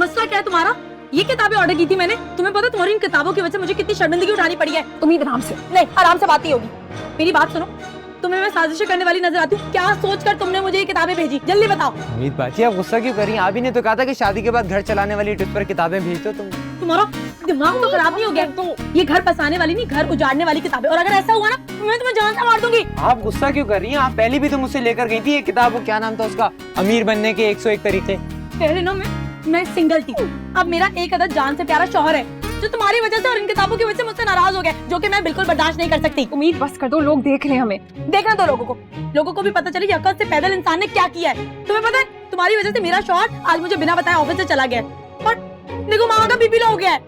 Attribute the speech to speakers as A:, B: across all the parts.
A: मसला क्या है तुम्हारा? ये किताबें ऑर्डर की थी मैंने, तुम्हें पता तुम्हारी इन किताबों की वजह से मुझे कितनी शर्मिंदगी उठानी पड़ी है। उम्मीद आराम से नहीं, आराम से बात ही होगी। मेरी बात सुनो, तुम्हें मैं साजिशें करने वाली नजर आती हूँ? क्या सोचकर तुमने मुझे ये किताबें भेजी? जल्दी बताओ।
B: उम्मीद बाजी आप गुस्सा क्यों कर रही हैं? आप ही ने तो कहा था कि शादी के बाद घर चलाने वाली ट्रिप पर किताबें भेज दो तुम।
A: तुम्हारा दिमाग तो खराब नहीं हो गया? तो ये घर बसाने वाली नहीं, घर उजाड़ने वाली किताबें, और अगर ऐसा हुआ ना तो मैं तुम्हें जान से मार दूंगी।
B: आप गुस्सा क्यों कर रही हैं? आप पहले भी तो मुझसे लेकर गई थी ये किताब, वो क्या नाम था उसका, अमीर बनने के 101 तरीके।
A: पहले ना मैं सिंगल थी, अब मेरा एक अदद जान से प्यारा शौहर है जो तुम्हारी वजह से और इन किताबों की वजह से मुझसे नाराज हो गया, जो कि मैं बिल्कुल बर्दाश्त नहीं कर सकती।
C: उम्मीद बस कर दो, लोग देख रहे हैं हमें।
A: देखना दो लोगों को भी पता चले अकल से पैदल इंसान ने क्या किया है। तुम्हें पता है तुम्हारी वजह से मेरा शौहर आज मुझे बिना बताए ऑफिस से चला गया और देखो मामा का बीपी लो हो गया है।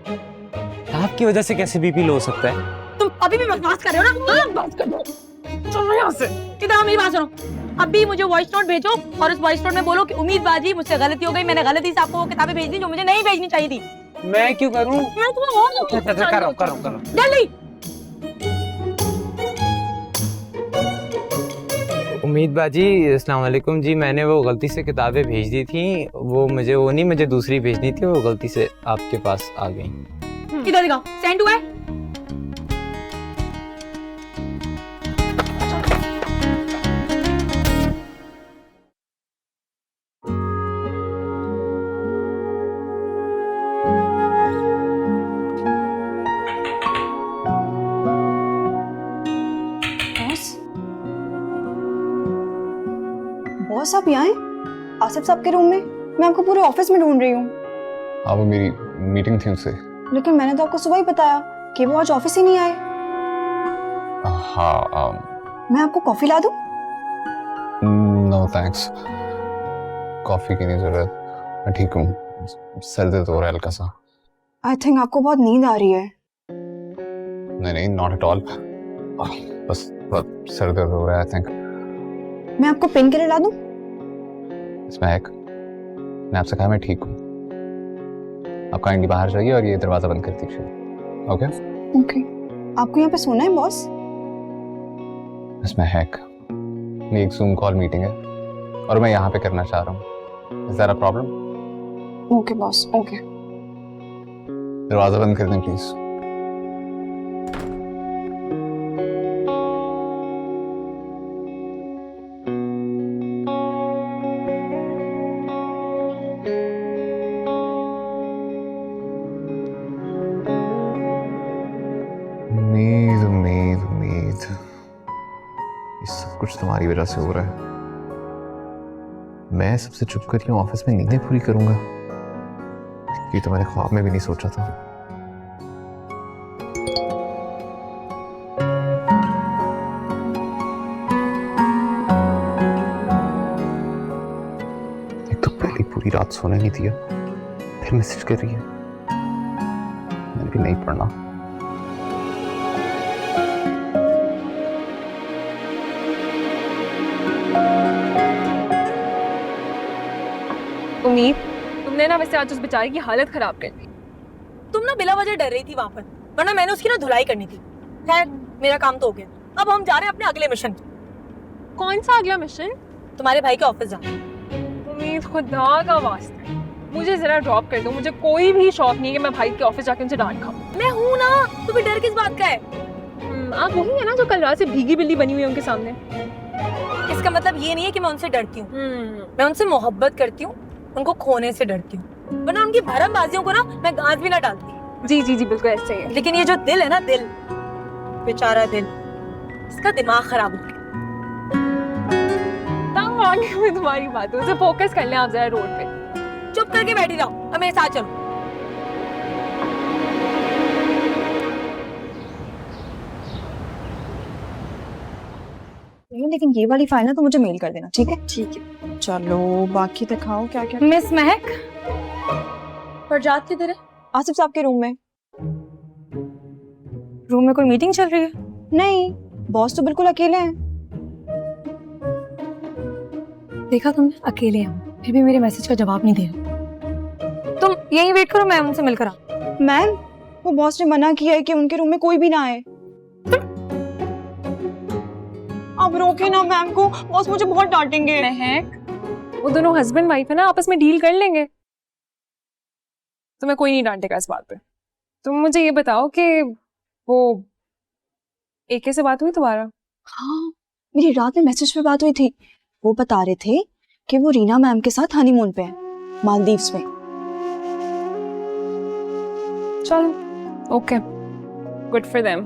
B: आपकी वजह से कैसे बीपी लो हो सकता है?
A: तुम अभी भी बकवास कर रहे हो ना? बकवास कर दो, चलो यहाँ से। इधर मेरी बात सुनो, अभी मुझे वॉइस नोट भेजो और उस वॉइस नोट में बोलो कि उम्मीद बाजी मुझसे गलती हो गई, मैंने गलती से आपको वो किताबें भेज दी जो मुझे नहीं भेजनी चाहिए थी।
B: मैं क्यों करूं?
A: मैं तुम्हें और दूंगी।
B: करो
A: जल्दी।
B: उम्मीद बाजी अस्सलाम वालेकुम जी, मैंने वो गलती से किताबें भेज दी थी, वो मुझे दूसरी भेजनी थी, वो गलती से आपके पास आ गई।
A: इधर दिखाओ, सेंड हुआ है?
C: बॉस आप यहाँ हैं? आसिफ साहब के रूम में? मैं आपको पूरे ऑफिस में ढूंढ रही हूँ।
D: हाँ वो मेरी मीटिंग थी उनसे।
C: लेकिन मैंने तो आपको सुबह ही बताया कि वो आज ऑफिस ही नहीं आए।
D: हाँ
C: मैं आपको कॉफी ला दूँ?
D: नो थैंक्स, कॉफी की नहीं जरूरत, मैं ठीक हूँ, सर दर्द हो रहा है हल्का सा।
C: आई थिंक आपको बहुत नींद आ रही है।
D: नहीं नॉट एट ऑल, बस बहुत सर दर्द हो रहा है आई थिंक।
C: मैं आपको पेन किलर ला दूँ?
D: मैं आपसे कहा मैं ठीक हूँ, आप काइंडली बाहर जाइए और ये दरवाजा बंद कर दीजिए। Okay
C: okay. आपको यहाँ पे सोना है बॉस?
D: इसमें हैक, मेरी एक जूम कॉल मीटिंग है और मैं यहाँ पे करना चाह रहा हूँ। Is there a problem?
C: Okay boss, okay.
D: दरवाजा बंद कर दें प्लीज। उम्मीद ये सब कुछ तुम्हारी वजह से हो रहा है। मैं सबसे चुप करके ऑफिस में नींदें पूरी करूंगा, ये तो मैंने ख्वाब में भी नहीं सोचा था। एक तो पहली पूरी रात सोने नहीं दिया, फिर मैसेज कर रही है, मैंने भी नहीं पढ़ना।
C: उम्मीद, तुमने ना वैसे आज उस बेचारे की हालत खराब कर दी।
A: तुम ना बिला वजह डर रही थी वहां पर, वरना मैंने उसकी ना धुलाई करनी थी। खैर मेरा काम तो हो गया, अब हम जा रहे हैं अपने अगले मिशन।
C: कौन सा अगला मिशन?
A: तुम्हारे भाई के ऑफिस जाना।
C: उम्मीद, खुदा का वास्ता मुझे जरा ड्रॉप कर दो, मुझे कोई भी शौक नहीं है कि मैं भाई के ऑफिस जाके उनसे डांट खाऊं।
A: मैं हूं ना, तुम्हें डर किस बात का है?
C: आप वही है ना जो कल रात से भीगी बिल्ली बनी हुई है उनके सामने?
A: इसका मतलब ये नहीं है कि मैं उनसे डरती हूँ, मैं उनसे मोहब्बत करती हूँ, उनको खोने से डरती हूँ, वरना उनकी भरमबाजियों को ना मैं गांठ भी ना डालती।
C: जी जी जी बिल्कुल ऐसे ही है।
A: लेकिन ये जो दिल है ना, दिल, बेचारा दिल, इसका दिमाग खराब हो गया।
C: आगे में तुम्हारी बातों से फोकस कर लें आप जरा रोड पे।
A: चुप करके बैठी रहो, अब मेरे साथ चलो।
C: लेकिन ये वाली फाइल ना तो मुझे मेल कर देना, ठीक है? ठीक है। चलो बाकी दिखाओ क्या क्या।
A: मिस महक, फरजाद किधर है?
C: आसिफ साहब के रूम में।
A: रूम में कोई मीटिंग चल रही है?
C: नहीं, बॉस तो बिल्कुल अकेले हैं।
A: देखा तुमने, अकेले हैं, फिर भी मेरे मैसेज का जवाब नहीं दे रहे। तुम यहीं वेट करो, मैं उनसे मिलकर आऊं।
C: मैम, वो बॉस ने मना किया है कि उनके रूम में कोई भी ना आए। अब रोके ना मैम को, बॉस मुझे बहुत डांटेंगे।
E: महक, वो दोनों हस्बैंड वाइफ है ना, आपस में डील कर लेंगे।
C: तो मैं कोई नहीं डांटेगा इस बात पे। तुम मुझे ये बताओ कि वो एके से बात हुई तुम्हारा?
E: हाँ, मेरी रात में मैसेज पे बात हुई थी। वो बता रहे थे कि वो रीना मैम के साथ हनीमून पे हैं, मालदीव्स में।
C: चलो okay, good for them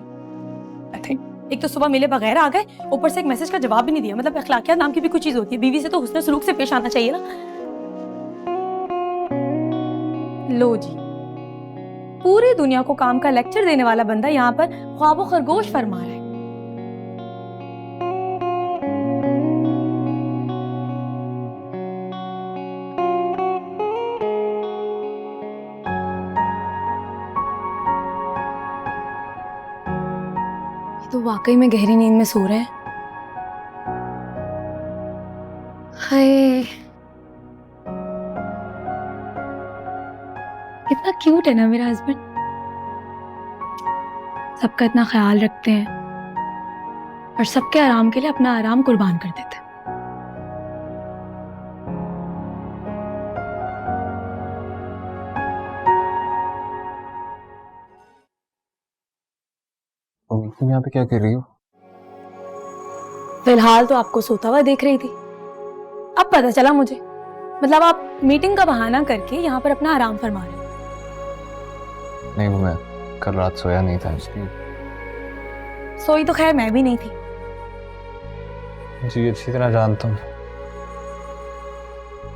C: I think.
A: एक तो सुबह मिले बगैर आ गए, ऊपर से एक मैसेज का जवाब भी नहीं दिया। मतलब अखलाकियात नाम की भी कुछ चीज होती है, बीवी से तो हुस्न सलूक से पेश आना चाहिए ना। लो जी, पूरी दुनिया को काम का लेक्चर देने वाला बंदा यहाँ पर ख्वाबो खरगोश फरमा रहा है। ये तो वाकई में गहरी नींद में सो रहे हैं। हाय, कितना क्यूट है ना मेरा हस्बैंड। सबका इतना ख्याल रखते हैं और सबके आराम के लिए अपना आराम कुर्बान कर देते हैं।
D: तुम यहाँ पे क्या कर रही हो?
A: फिलहाल तो आपको सोता हुआ देख रही थी, अब पता चला मुझे। मतलब आप मीटिंग का बहाना करके यहाँ पर अपना आराम फरमा रहे हो।
D: नहीं, वो मैं कल रात सोया नहीं था इसलिए।
A: सोई तो खैर मैं भी नहीं थी।
D: जी अच्छी तरह जानता हूँ।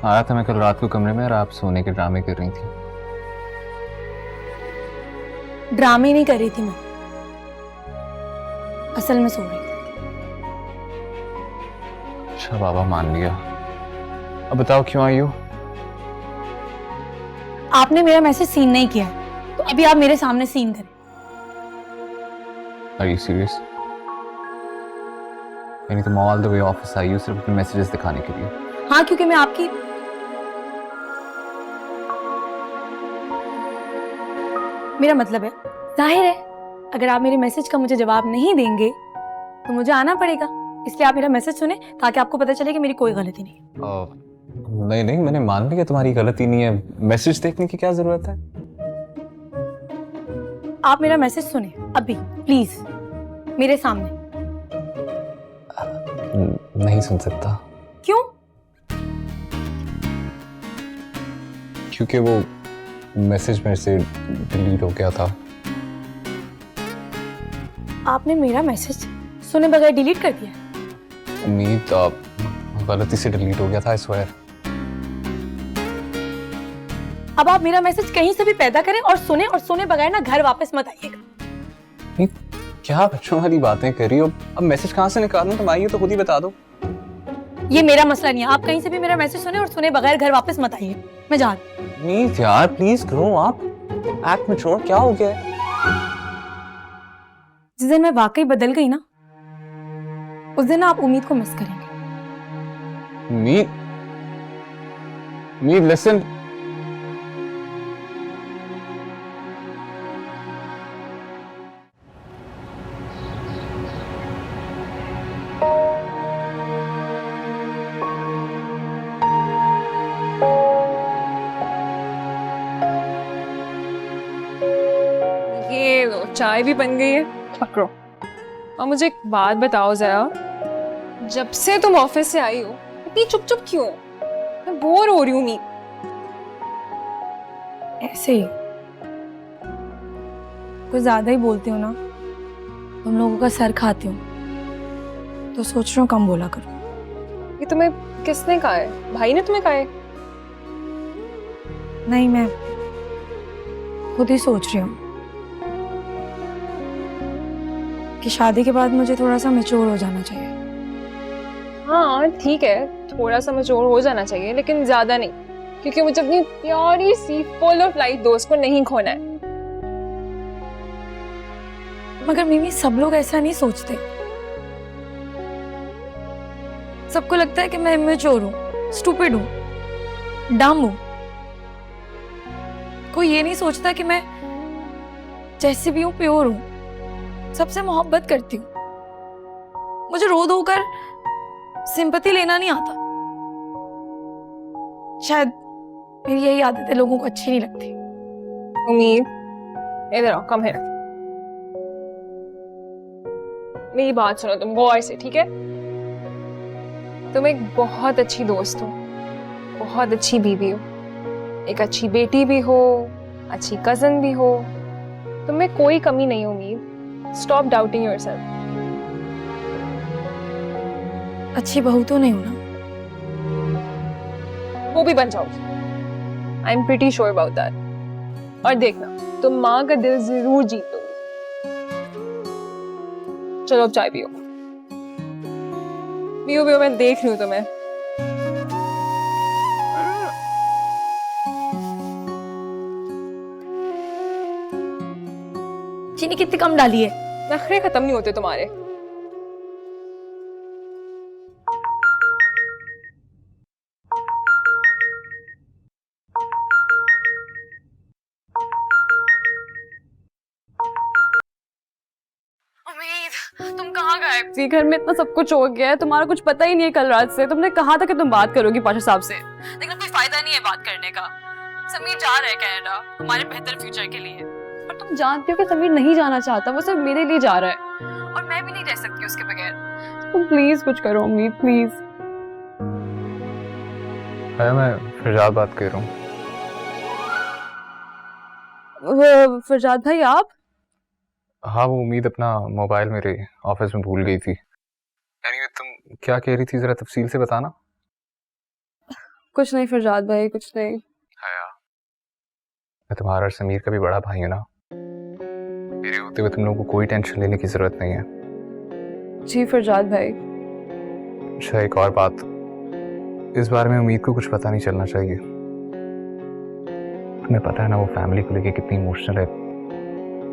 D: आया था मैं कल रात को कमरे में और आप सोने के ड्रामे कर रही थी।
A: ड्रामे नहीं कर रही थी मैं, असल में सो रही थी।
D: अच्छा बाबा, मान लिया। अब बताओ क्यों आई हो?
A: आपने मेरा मैसेज सीन नहीं किया है, तो अभी आप मेरे सामने सीन करें।
D: Are you serious? यानी तुम ऑल द वे ऑफिस आई हो सिर्फ अपने मैसेजेस दिखाने के लिए?
A: हाँ, क्योंकि मैं आपकी मेरा मतलब है, जाहिर है अगर आप मेरे मैसेज का मुझे जवाब नहीं देंगे तो मुझे आना पड़ेगा। इसलिए आप मेरा मैसेज सुने ताकि आपको पता चले कि मेरी कोई गलती नहीं है।
D: नहीं नहीं, मैंने मान लिया तुम्हारी गलती नहीं है। मैसेज देखने की क्या जरूरत है?
A: आप मेरा मैसेज सुने अभी प्लीज, मेरे सामने।
D: नहीं सुन सकता।
A: क्यों?
D: क्योंकि वो मैसेज मेरे से डिलीट हो गया था।
A: आपने मेरा मैसेज सुने बगैर डिलीट कर दिया?
D: उम्मीद गलती से डिलीट हो गया था, आई स्वेयर।
A: अब आप मेरा मैसेज कहीं से भी पैदा करें और सुने बगैर ना घर वापस मत आइएगा।
D: क्या बच्चों वाली बातें कर रही हो? अब मैसेज कहाँ से निकालूं? तुम आई हो तो खुद ही बता दो।
A: ये मेरा मसला नहीं है, आप कहीं से भी मेरा मैसेज सुने और सुने बगैर घर वापस मत आइए। मैं जा रही हूं।
D: उम्मीद यार, प्लीज करो, आप एक्ट में छोड़। क्या हो गया है?
A: जिस दिन मैं वाकई बदल गई ना, उस दिन आप उम्मीद को मिस करेंगे।
D: उम्मीद लिसन।
C: ये लो, चाय भी बन गई है, पकड़ो। और मुझे एक बात बताओ जरा, जब से तुम ऑफिस से आई हो इतनी चुप चुप क्यों? मैं बोर हो रही हूँ। मीत,
A: ऐसे ही कुछ ज्यादा ही बोलती हूँ ना, तुम लोगों का सर खाती हूँ, तो सोच रहा हूँ कम बोला करो।
C: ये तुम्हें किसने कहा है? भाई ने तुम्हें कहा है?
A: नहीं, मैं खुद ही सोच रही हूँ कि शादी के बाद मुझे थोड़ा सा मैच्योर हो जाना चाहिए।
C: हाँ ठीक है, थोड़ा सा मैच्योर हो जाना चाहिए, लेकिन ज्यादा नहीं, क्योंकि मुझे अपनी प्यारी सी फुल ऑफ लाइफ दोस्त को नहीं खोना है।
A: मगर मिमी, सब लोग ऐसा नहीं सोचते। सबको लगता है कि मैं इमेच्योर हूँ, स्टूपिड हूँ, डम हूँ। कोई ये नहीं सोचता कि मैं जैसे भी हूँ प्योर हूँ, सबसे मोहब्बत करती हूँ। मुझे रो धो कर सिंपैथी लेना नहीं आता। शायद मेरी यही आदतें लोगों को अच्छी नहीं लगती।
C: उम्मीद, इधर आओ, कम हियर। मेरी बात सुनो तुम गौर से, ठीक है? तुम एक बहुत अच्छी दोस्त हो, बहुत अच्छी बीवी हो, एक अच्छी बेटी भी हो, अच्छी कजन भी हो। तुम्हें कोई कमी नहीं उम्मीद। Stop doubting yourself.
A: अच्छी बहू तो नहीं हूं ना?
C: वो भी बन जाओगी। I am pretty sure about that. और देखना, तुम माँ का दिल जरूर जीत लोगी। चलो अब चाय पियो। पियो पियो, मैं देख रही हूँ तुम्हें।
A: चीनी कितनी कम डाली है?
C: नखरे खत्म नहीं होते तुम्हारे।
A: उम्मीद, तुम कहाँ गायब थी? घर में इतना सब कुछ हो गया है, तुम्हारा कुछ पता ही नहीं है। कल रात से तुमने कहा था कि तुम बात करोगी पाशा साहब से, लेकिन कोई फायदा नहीं है बात करने का। समीर जा रहा है कनाडा हमारे बेहतर फ्यूचर के लिए, और तुम जानती हो कि समीर नहीं जाना चाहता, वो सिर्फ मेरे लिए जा रहा है, और मैं भी नहीं रह सकती उसके बगैर। तुम प्लीज कुछ करो उम्मीद, प्लीज।
D: है, मैं फरजाद बात कर रहा हूँ।
A: फरजाद भाई आप?
D: हाँ, वो उम्मीद अपना मोबाइल मेरे ऑफिस में भूल गई थी। यानी तुम क्या कह रही थी, जरा तफसील से बताना।
A: कुछ नहीं फरजाद भाई, कुछ नहीं।
D: हया, मैं तुम्हारा और समीर का भी बड़ा भाई हूँ ना। मेरे होते हुए तुम लोगों को कोई टेंशन लेने की जरूरत नहीं है।
A: जी फरजाद भाई।
D: अच्छा, एक और बात, इस बारे में उम्मीद को कुछ पता नहीं चलना चाहिए। तुम्हें पता है ना वो फैमिली को लेके कितनी इमोशनल है,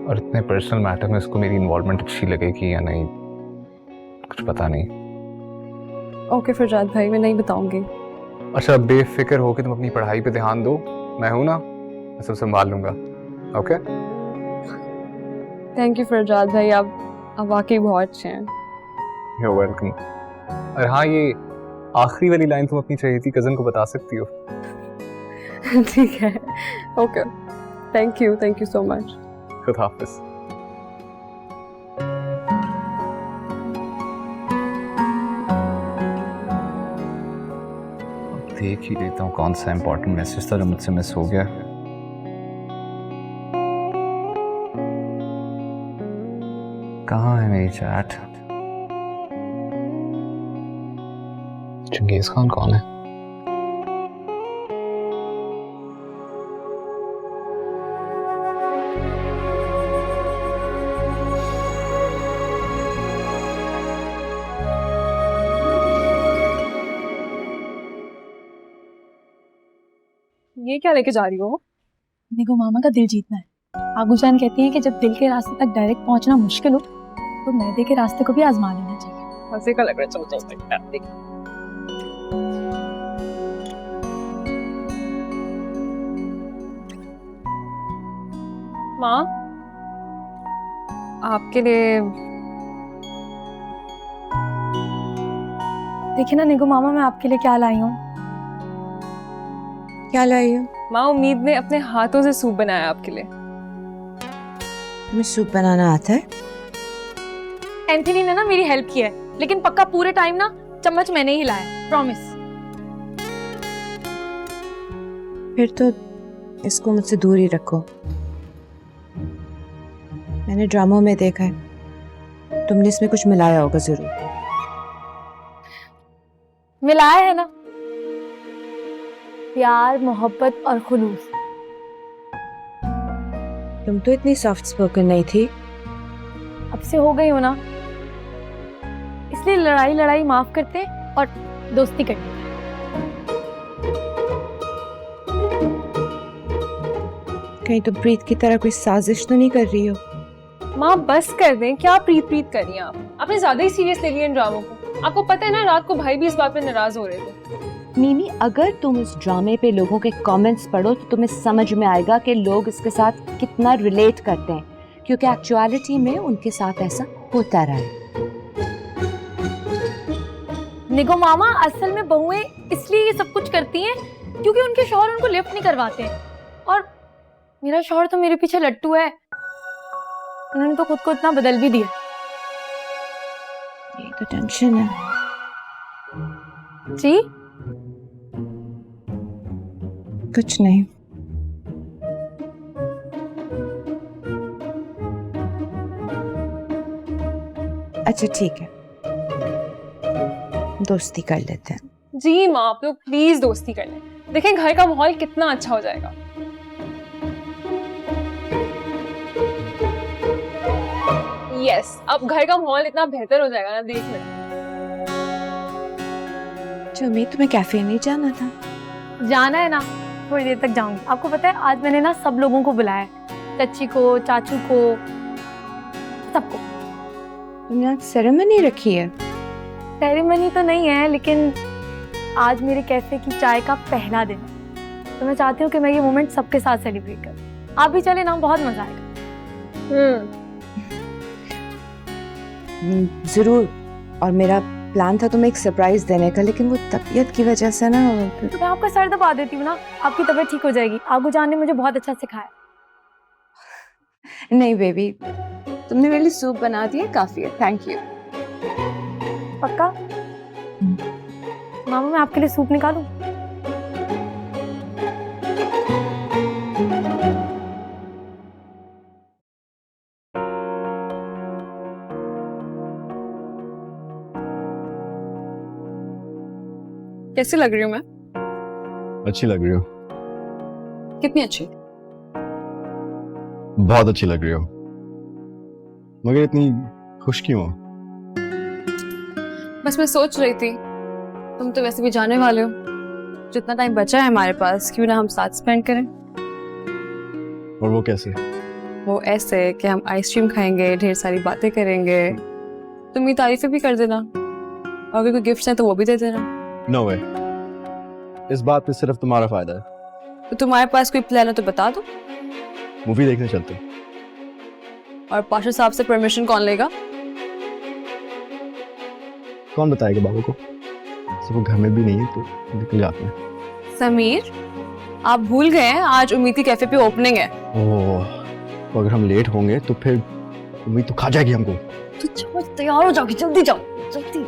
D: और इतने पर्सनल मैटर में उसको मेरी इन्वॉल्वमेंट अच्छी लगेगी या नहीं, कुछ पता नहीं।
A: ओके फरजाद भाई, मैं नहीं बताऊंगी।
D: अच्छा, बेफिक्र हो कि तुम अपनी पढ़ाई पे ध्यान दो, मैं हूं ना, मैं सब संभाल लूंगा। ओके?
A: थैंक यू फरजाद भाई, आप वाकई बहुत अच्छे हैं।
D: You are welcome. और हाँ, ये आखिरी वाली लाइन तुम अपनी चाहिए थी कजन को बता सकती हो।
A: ठीक है, okay, thank you so much.
D: खुदा हाफिज। देख ही लेता हूँ कौन सा इम्पोर्टेंट मैसेज था जो मुझसे मिस हो गया। कहाँ है मेरी चैट? चंगेज खान कौन है?
C: ये क्या लेके जा रही हो?
A: देखो, मामा का दिल जीतना है। आगू जान कहती हैं कि जब दिल के रास्ते तक डायरेक्ट पहुंचना मुश्किल हो, तो मैदे के रास्ते को भी आजमा लेना चाहिए।
C: हंसी का लग रहा है। चल देख। माँ, आपके लिए
A: देखिए ना निगो मामा, मैं आपके लिए क्या लाई हूँ।
F: क्या लाई हो?
C: माँ, उम्मीद ने अपने हाथों से सूप बनाया आपके लिए।
F: तुम्हें सूप बनाना आता है?
A: एंथनी ने ना मेरी हेल्प की है, लेकिन पक्का पूरे टाइम ना चम्मच मैंने ही हिलाया, प्रॉमिस।
F: फिर तो इसको मुझसे दूर ही रखो। मैंने ड्रामों में देखा है, तुमने इसमें कुछ मिलाया होगा जरूर।
A: मिलाया है ना, प्यार, मोहब्बत और खुलूस।
F: तुम तो इतनी सॉफ्ट स्पोकन नहीं थी।
A: अब से हो गई हो ना, इसलिए लड़ाई माफ करते और दोस्ती करते।
F: कहीं तुम प्रीत की तरह कोई साजिश तो नहीं कर रही हो?
C: माँ बस कर दें, क्या प्रीत कर रही हैं आप? आपने ज्यादा ही सीरियस ले लिया इन ड्रामों को। आपको पता है ना, रात को भाई भी इस बात पे नाराज हो रहे थे।
F: मीमी, अगर तुम इस ड्रामे पे लोगों के कमेंट्स पढ़ो तो तुम्हें समझ में आएगा कि लोग इसके साथ कितना रिलेट करते हैं, क्योंकि एक्चुअलिटी में उनके साथ ऐसा होता रहा है।
A: निगो मामा, असल में बहुएं इसलिए ये सब कुछ करती हैं क्योंकि उनके शौहर उनको लिफ्ट नहीं करवाते, और मेरा शौहर तो मेरे पीछे लट्टू है, उन्होंने तो खुद को इतना बदल भी दिया।
F: ये तो टेंशन है।
A: जी
F: कुछ नहीं। अच्छा ठीक है, दोस्ती कर लेते हैं।
C: जी माँ, आप लोग प्लीज दोस्ती कर लें। देखें घर का माहौल कितना अच्छा हो जाएगा। यस, अब घर का माहौल इतना बेहतर हो जाएगा ना, देख लें।
F: चमी, तुम्हें कैफे नहीं जाना था?
A: जाना है ना, थोड़ी देर तक जाऊंगी। आपको पता है आज मैंने ना सब लोगों को बुलाया है, चाची को, चाचू को, सबको।
F: तुमने आज सेरेमनी रखी है?
A: सेरेमनी तो नहीं है, लेकिन आज मेरे कैफे की चाय का पहला दिन है, तो मैं चाहती हूँ कि मैं ये मोमेंट सबके साथ सेलिब्रेट करूँ। आप भी चले ना, बहुत मजा आएगा।
F: जरूर। और मेरा प्लान था तुम्हें एक सरप्राइज देने का, लेकिन वो तबीयत की वजह से ना।
A: तो मैं आपका सर दबा देती हूँ ना, आपकी तबीयत ठीक हो जाएगी। आगू जान ने मुझे बहुत अच्छा सिखाया।
F: नहीं बेबी, तुमने मेरे लिए सूप बना दिया, काफी है, थैंक यू।
A: पक्का? मामा मैं आपके लिए सूप निकालूं?
C: कैसी लग रही हूँ मैं?
G: अच्छी लग रही हो,
C: कितनी अच्छी?
G: बहुत अच्छी लग रही हो, मगर इतनी खुश क्यों हो?
C: बस मैं सोच रही थी, तुम तो वैसे भी जाने वाले हो, जितना टाइम बचा है हमारे पास क्यों ना हम साथ स्पेंड करें।
G: और वो कैसे?
C: वो ऐसे कि हम आइसक्रीम खाएंगे, ढेर सारी बातें करेंगे, तुम मेरी तारीफें भी कर देना, और अगर कोई गिफ्ट है तो वो भी दे देना।
G: नो वे, इस बात पे सिर्फ तुम्हारा फायदा है।
C: तो तुम्हारे पास कोई प्लान हो तो बता दो।
G: मूवी देखने चलते हैं।
C: और पाशा साहब से परमिशन कौन लेगा?
G: कौन बताएगा बाबू को? वो घर में भी नहीं है तो निकल जाते हैं।
C: समीर, आप भूल गए हैं आज उम्मीद की कैफे पे ओपनिंग है।
G: ओह, तो अगर हम लेट होंगे तो फिर उम्मीद तो खा जाएगी हमको।
C: तो चलो तैयार हो जाओगी, जल्दी जाओ, जल्दी।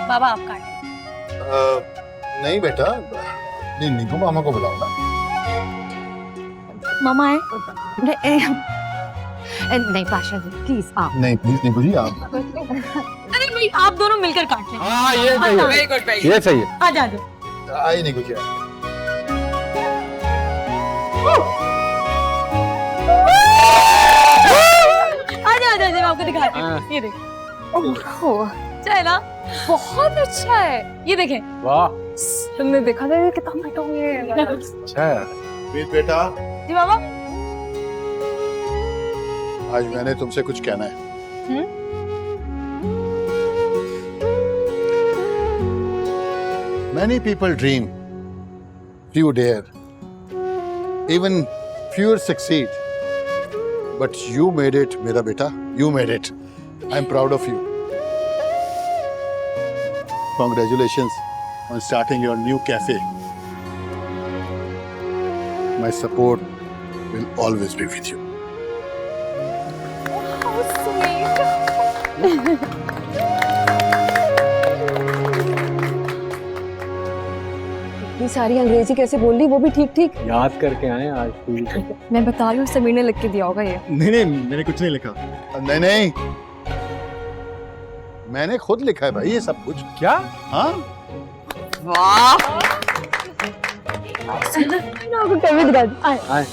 C: बाबा आप काटें।
H: नहीं बेटा, नहीं नीकू मामा को बुलाओ ना।
A: मामा है?
F: नहीं पाशा जी प्लीज आप।
H: नहीं प्लीज नीकू जी आप।
A: अरे भाई आप दोनों मिलकर काट लें।
B: हाँ ये सही है,
C: वेरी गुड, वेरी
B: ये सही है।
A: आ जाओ।
H: आइए नीकू जी।
A: आ जाओ, मैं आपको दिखाती हूँ। ये देखो, अच्छा है ना?
C: बहुत अच्छा है। ये देखें,
B: वाह,
C: तुमने देखा था ये कितना मोटा हो गया है।
B: अच्छा है।
H: वीर बेटा,
A: जी मामा।
H: आज मैंने तुमसे कुछ कहना है। Many people dream, few dare, even fewer succeed. But you made it, मेरा बेटा. You made it. I'm proud of you. Congratulations on starting your new cafe. My support will always be with you.
C: ये सारी अंग्रेजी कैसे बोल ली, वो भी ठीक ठीक।
B: याद करके आए आज पूरी।
C: मैं बता रही हूँ, समीर ने लिख के दिया होगा ये।
G: नहीं, मैंने कुछ नहीं लिखा।
H: नहीं, मैंने खुद लिखा है भाई ये सब कुछ।
B: क्या?
H: हाँ,
A: आपको कैफे दिखा दूँ।
B: आए।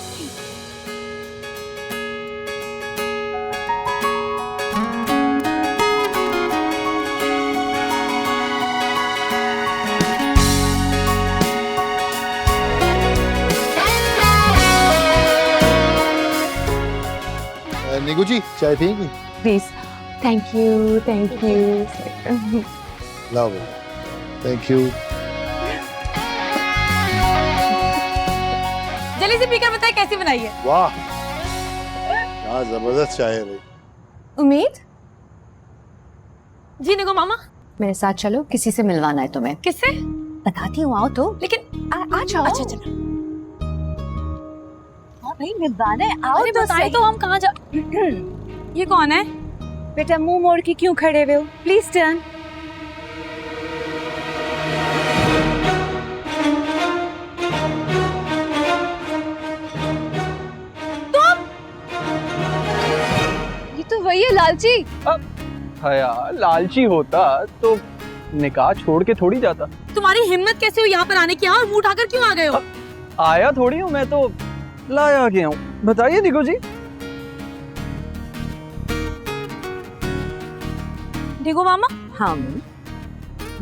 H: नीकू जी चाय पिएंगी?
F: Please. Thank you, thank you.
H: लाओ बेटा। Thank you.
A: जल्दी से पीकर बताए कैसी बनाई है।
H: वाह, हाँ जबरदस्त चाय है भाई।
F: उम्मीद
A: जी निगो मामा।
F: मेरे साथ चलो, किसी से मिलवाना है तुम्हें।
A: किससे?
F: बताती हूँ, आओ तो।
A: लेकिन
F: आ जाओ।
A: अच्छा चलो।
F: हाँ भाई, मिलवाना है, आओ
A: अरे
F: तो
A: बताए
F: सही।
A: तो हम कहाँ जा। ये कौन है?
F: बेटा मुंह मोड़ के क्यों खड़े हुए हो? Please turn. ये तो वही है लालची।
G: यार लालची होता तो निकाह छोड़ के थोड़ी जाता।
A: तुम्हारी हिम्मत कैसे हुई यहाँ पर आने की? और मुंह उठाकर क्यों आ गए हो?
G: आया थोड़ी हूँ मैं, तो लाया गया हूँ। बताइए निको जी।
A: निगो मामा,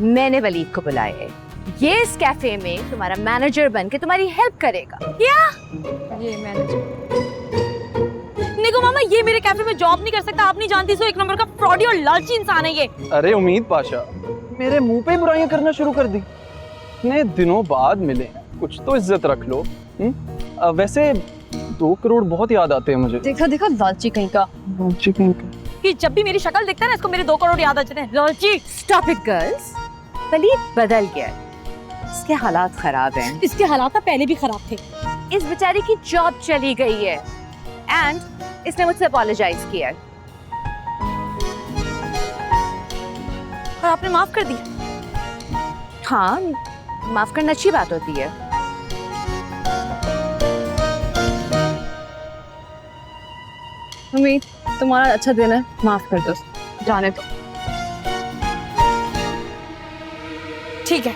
F: मैंने वलीद को बुलाया है। ये इस कैफे में तुम्हारा मैनेजर बन के तुम्हारी हेल्प करेगा।
C: ये मैनेजर।
A: निगो मामा, ये मेरे कैफे में जॉब नहीं कर सकता। आप नहीं जानती, सो एक नंबर का फ्रॉडी और लालची इंसान है ये।
G: अरे उम्मीद पाशा, मेरे मुंह पे बुराइयां करना शुरू कर दी। इतने दिनों बाद मिले, कुछ तो इज्जत रख लो। वैसे 2 करोड़ बहुत याद आते हैं मुझे।
A: देखा देखा लालची कहीं का।
G: लालची कहीं का।
A: कि जब भी मेरी शक्ल देखता है ना, इसको मेरे 2 करोड़ याद आ जाते हैं। लालची।
F: Stop it girls. वलीद बदल गया, इसके हालात खराब हैं।
A: इसके हालात तो पहले भी खराब थे।
F: इस बेचारी की जॉब चली गई है एंड इसने मुझसे अपोलोजाइज किया।
A: और आपने माफ कर दिया?
F: हाँ, माफ करना अच्छी बात होती है।
C: उम्मीद, तुम्हारा अच्छा दिन है, माफ कर दो, जाने दो।
A: ठीक है,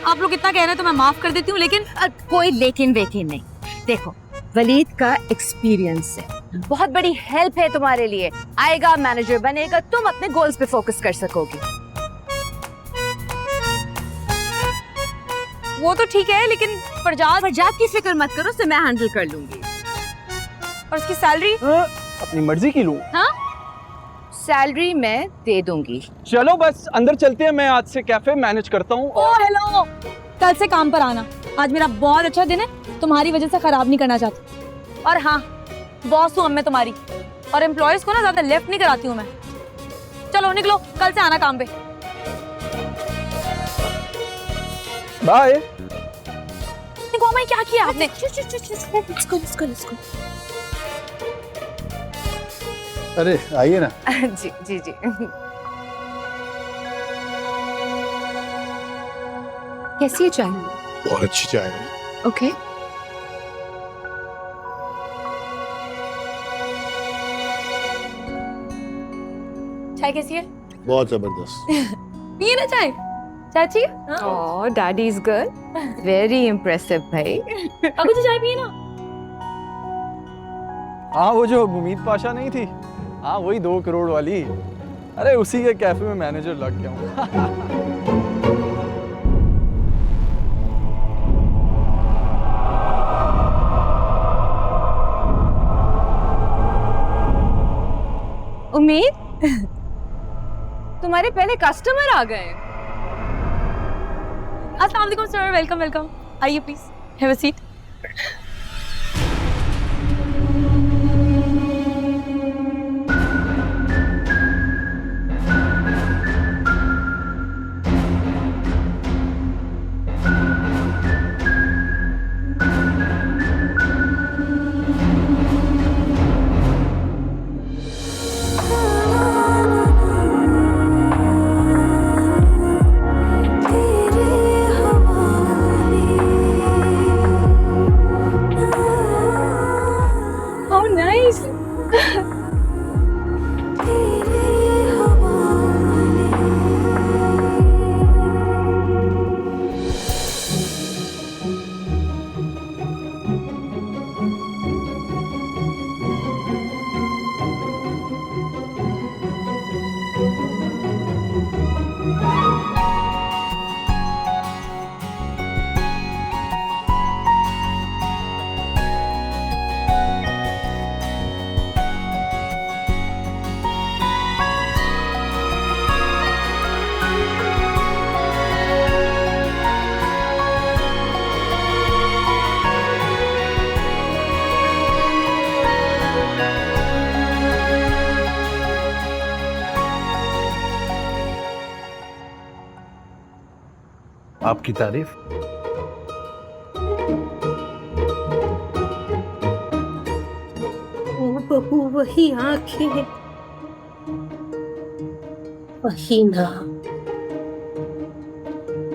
A: आप लोग इतना कह रहे हैं तो मैं माफ कर देती हूँ, लेकिन
F: कोई लेकिन वेकिन नहीं। देखो, वलीद का एक्सपीरियंस है, बहुत बड़ी हेल्प है तुम्हारे लिए। आएगा, मैनेजर बनेगा, तुम अपने गोल्स पे फोकस कर सकोगी।
A: वो तो ठीक है, लेकिन फरजाद
F: की फिक्र मत करो, उसे मैं हैंडल कर लूंगी।
A: और उसकी सैलरी?
G: अपनी मर्जी की लूं।
F: सैलरी मैं दे दूंगी।
G: चलो बस अंदर चलते हैं, मैं आज से कैफे मैनेज करता हूँ।
A: ओ हेलो, कल से काम पर आना। आज मेरा बहुत अच्छा दिन है, तुम्हारी वजह से खराब नहीं करना चाहती। और हाँ, बॉस हूँ मैं तुम्हारी, और एम्प्लॉयज को ना ज्यादा लेफ्ट नहीं कराती हूँ मैं। चलो निकलो, कल से आना काम पे।
G: बाय।
A: देखो मैं क्या किया आपने?
H: अरे आइए ना।
F: जी जी जी। कैसी है चाय?
H: बहुत अच्छी चाय है।
F: ओके।
A: चाय कैसी है?
H: बहुत जबरदस्त।
A: पिए ना चाय। चाची?
F: Oh, daddy is good. Very impressive भाई।
A: अभी तो चाय पिए ना।
G: हाँ, वो जो उम्मीद पाशा नहीं थी, हाँ वही 2 करोड़ वाली। अरे उसी के कैफे में मैनेजर लग गया हूँ।
F: उम्मीद, तुम्हारे पहले कस्टमर आ गए।
A: अस्सलाम वालेकुम सर, वेलकम वेलकम। आइए प्लीज, हैव अ सीट।
H: आपकी तारीफ।
I: वो बहू वही आंखें, वही नाम,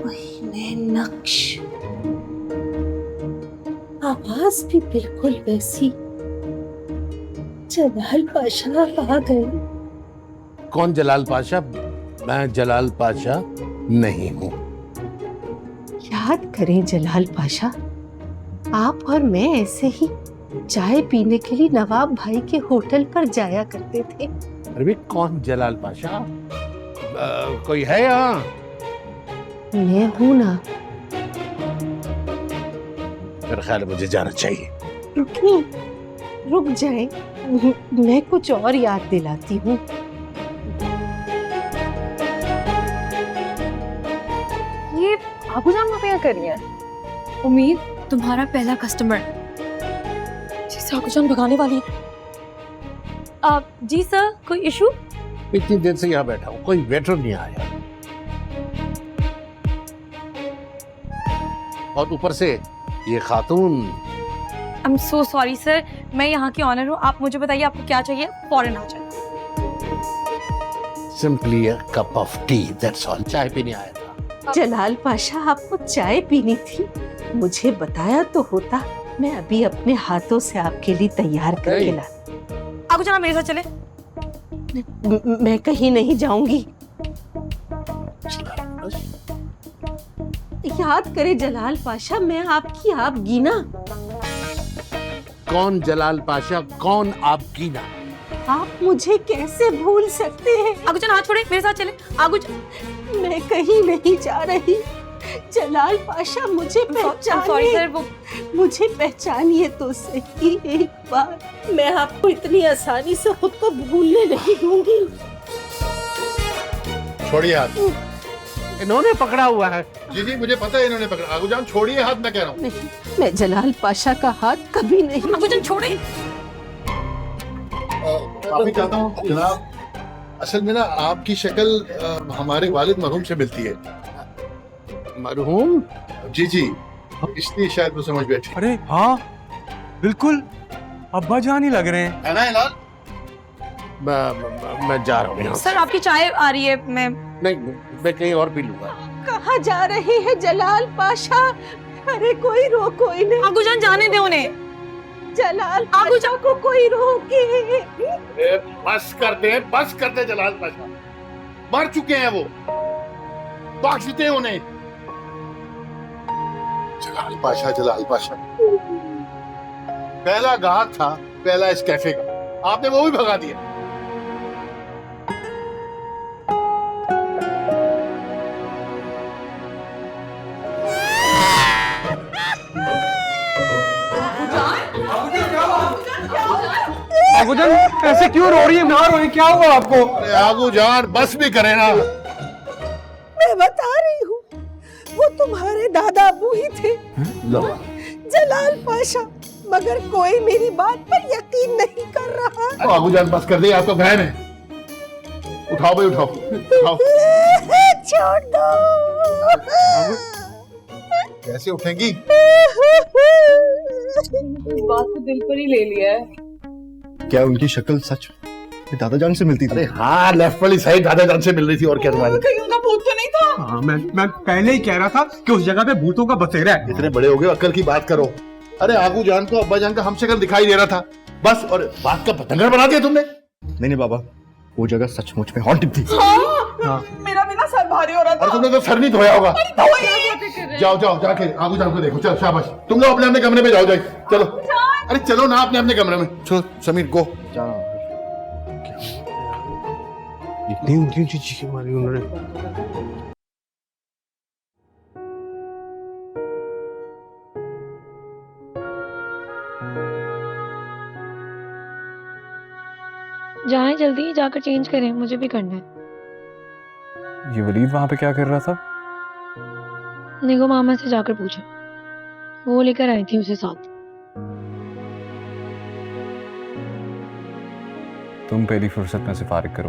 I: वही नए नक्श, आवाज भी बिल्कुल वैसी। जलाल पाशा आ गए।
J: कौन जलाल पाशा? मैं जलाल पाशा नहीं हूँ।
I: याद करें जलाल पाशा, आप और मैं ऐसे ही चाय पीने के लिए नवाब भाई के होटल पर जाया करते थे।
J: अरे भी कौन जलाल पाशा? कोई है यहाँ?
I: मैं हूं ना।
J: मेरा ख्याल है मुझे जाना चाहिए।
I: रुकिए, रुक जाए, मैं कुछ और याद दिलाती हूँ।
C: ये आबू जान वहाँ पे क्या कर रही है?
A: उम्मीद तुम्हारा पहला कस्टमर जिसे आगूजान भगाने वाली है। जी सर, कोई इशू?
J: इतनी देर से यहाँ बैठा हूँ, कोई वेटर नहीं आया, और ऊपर से ये खातून।
A: I am so sorry sir, मैं यहाँ की ऑनर हूँ। आप मुझे बताइए आपको क्या चाहिए, फौरन आ जाए।
J: Simply a cup of T, that's all. चाय पीने आया था।
I: जलाल पाशा, आपको चाय पीनी थी, मुझे बताया तो होता। मैं अभी अपने हाथों से आपके लिए तैयार करके ला।
A: आगूजान आप मेरे साथ चले।
I: मैं कहीं नहीं जाऊंगी। याद करे जलाल पाशा, मैं आपकी आप गीना।
J: कौन जलाल पाशा, कौन आप कीना?
I: आप मुझे कैसे भूल सकते हैं?
A: आगूजान हाथ छोड़े, मेरे साथ चले। आगूजान,
I: मैं कहीं नहीं जा रही। जलाल पाशा, मुझे
A: सॉरी
I: पहचानिए।
A: सर, वो
I: मुझे पहचानिए तो सही एक बार। मैं आपको इतनी आसानी से खुद को भूलने नहीं दूंगी।
H: छोड़िए हाथ।
J: इन्होंने पकड़ा हुआ है।
H: जी जी, मुझे पता है इन्होंने पकड़ा। आगूजान छोड़िए हाथ, मैं कह रहा हूँ।
I: नहीं, मैं जलाल पाशा का हाथ कभी नहीं।
A: आगूजान छोड़े।
H: माफी चाहता हूँ जनाब, असल में ना आपकी शक्ल हमारे वालिद मरहूम से मिलती है।
J: मरहूम?
H: जी जी, इसलिए शायद वो समझ बैठी।
B: अरे हाँ, बिल्कुल अब्बा जान ही लग रहे हैं।
H: है ना हिलाल?
J: मैं जा रहा हूँ यहाँ से।
A: सर आपकी चाय आ रही है, मैं
J: नहीं, मैं कहीं और पी लूंगा।
I: कहाँ जा रहे हैं जलाल पाशा? अरे कोई रोको इन्हें।
A: आगूजान जाने दे उन्हें।
I: जलाल पाशा को कोई रोके।
H: बस कर दे जलाल पाशा, मर चुके हैं वो, बख्श दे उन्हें। जलाल पाशा पहला गाहक था, पहला इस कैफे का, आपने वो भी भगा दिया।
G: आगूजान ऐसे क्यों रो रही है, ना रोई, क्या हुआ आपको?
H: अरे आगूजान बस भी करे ना।
I: मैं बता रही हूँ, वो तुम्हारे दादा अबू ही थे, जलाल पाशा, मगर कोई मेरी बात पर यकीन नहीं कर रहा।
H: आगूजान बस कर दे, आपका बहन है। उठाओ भाई, उठाओ।
I: छोड़ दो।
H: कैसे उठेंगी?
C: बात तो दिल पर ही ले लिया है।
K: क्या उनकी शक्ल सच में दादा जान से मिलती थी?
H: अरे हाँ, लेफ्ट वाली साइड दादा जान से मिल रही थी, और क्या तुम्हारी?
A: कहीं उनका भूत तो नहीं था?
G: हाँ, मैं पहले ही कह रहा था कि उस जगह पे भूतों का बसेरा है।
H: इतने बड़े हो गए, अक्ल की बात करो। अरे आगूजान को अब्बा जान का हम शक्ल दिखाई दे रहा था बस, और बात का पतंगर बना दिया तुमने।
K: नहीं बाबा, वो जगह सचमुच में हॉन्टेड थी।
A: मेरा भी ना सर भारी हो रहा था।
H: और तुमने तो सर नहीं धोया होगा। जाओ जाके आगूजान को देखो। चलो शाबाश, तुम लोग अपने अपने कमरे में जाओ। चलो, अरे चलो ना अपने अपने कमरे में। चलो समीर गो।
J: इतनी ऊंची ऊंची चीखें मारी उन्होंने।
L: जाएं जल्दी, जाकर चेंज करें, मुझे भी करना है।
B: ये वलीद वहाँ पे क्या कर रहा था?
L: निगो मामा से जाकर पूछो, वो लेकर आई थी उसे साथ।
B: तुम पहली फुर्सत में से फारिग करो।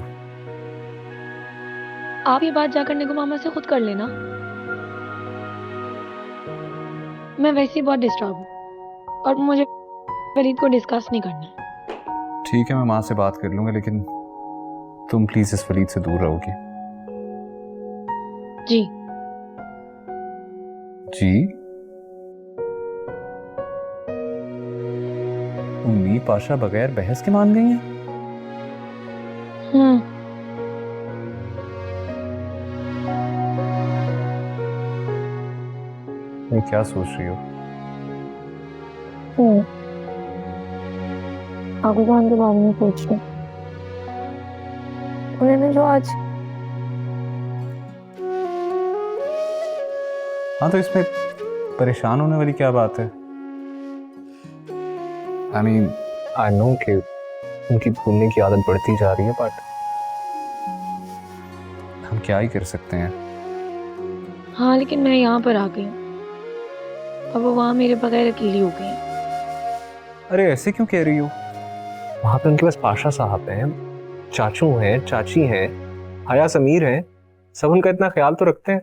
L: आप ये बात जाकर निगो मामा से खुद कर लेना। मैं वैसे ही बहुत डिस्टर्ब हूँ और मुझे वलीद को डिस्कस नहीं करना है।
D: ठीक है, मैं माँ से बात कर लूंगा, लेकिन तुम प्लीज इस वलीद से दूर रहोगी।
L: जी
D: जी? उम्मीद पाशा बगैर बहस के मान गई है? ये क्या सोच रही हो?
L: आगू जान के बारे में सोच रही। उन्होंने जो आज
D: हाँ, तो इसमें परेशान होने वाली क्या बात है? आई मीन, आई नो कि उनकी भूलने की आदत बढ़ती जा रही है, बट हम क्या ही कर सकते हैं।
L: हाँ, लेकिन मैं यहाँ पर आ गई हूँ। अब वो वहाँ मेरे बगैर अकेली हो गई।
D: अरे ऐसे क्यों कह रही हो? वहाँ पे उनके पास पाशा साहब हैं, चाचू हैं, चाची हैं, हया समीर हैं, सब उनका इतना ख्याल तो रखते हैं।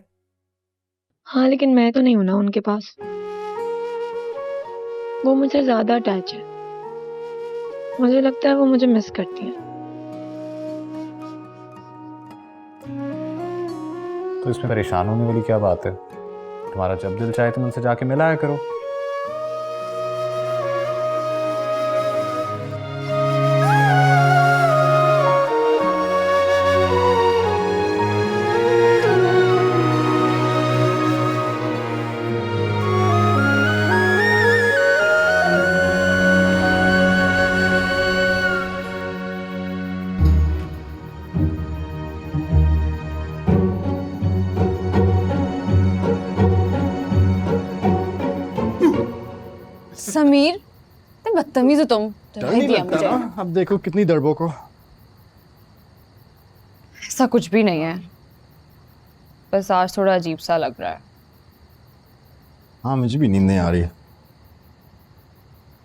L: हाँ, लेकिन मैं तो नहीं हूं ना उनके पास। वो मुझे ज्यादा अटैच है। मुझे लगता है वो मुझे मिस करती है।
D: तो इसमें परेशान होने वाली क्या बात है? तुम्हारा जब दिल चाहे तुम उनसे जाके मिलाया करो।
A: समीर, इतने बदतमीज हो तुम।
K: डर नहीं लगता ना? अब देखो कितनी दरबों को।
A: ऐसा कुछ भी नहीं है, बस आज थोड़ा अजीब सा लग रहा है।
K: हाँ, मुझे भी नींद नहीं आ रही है।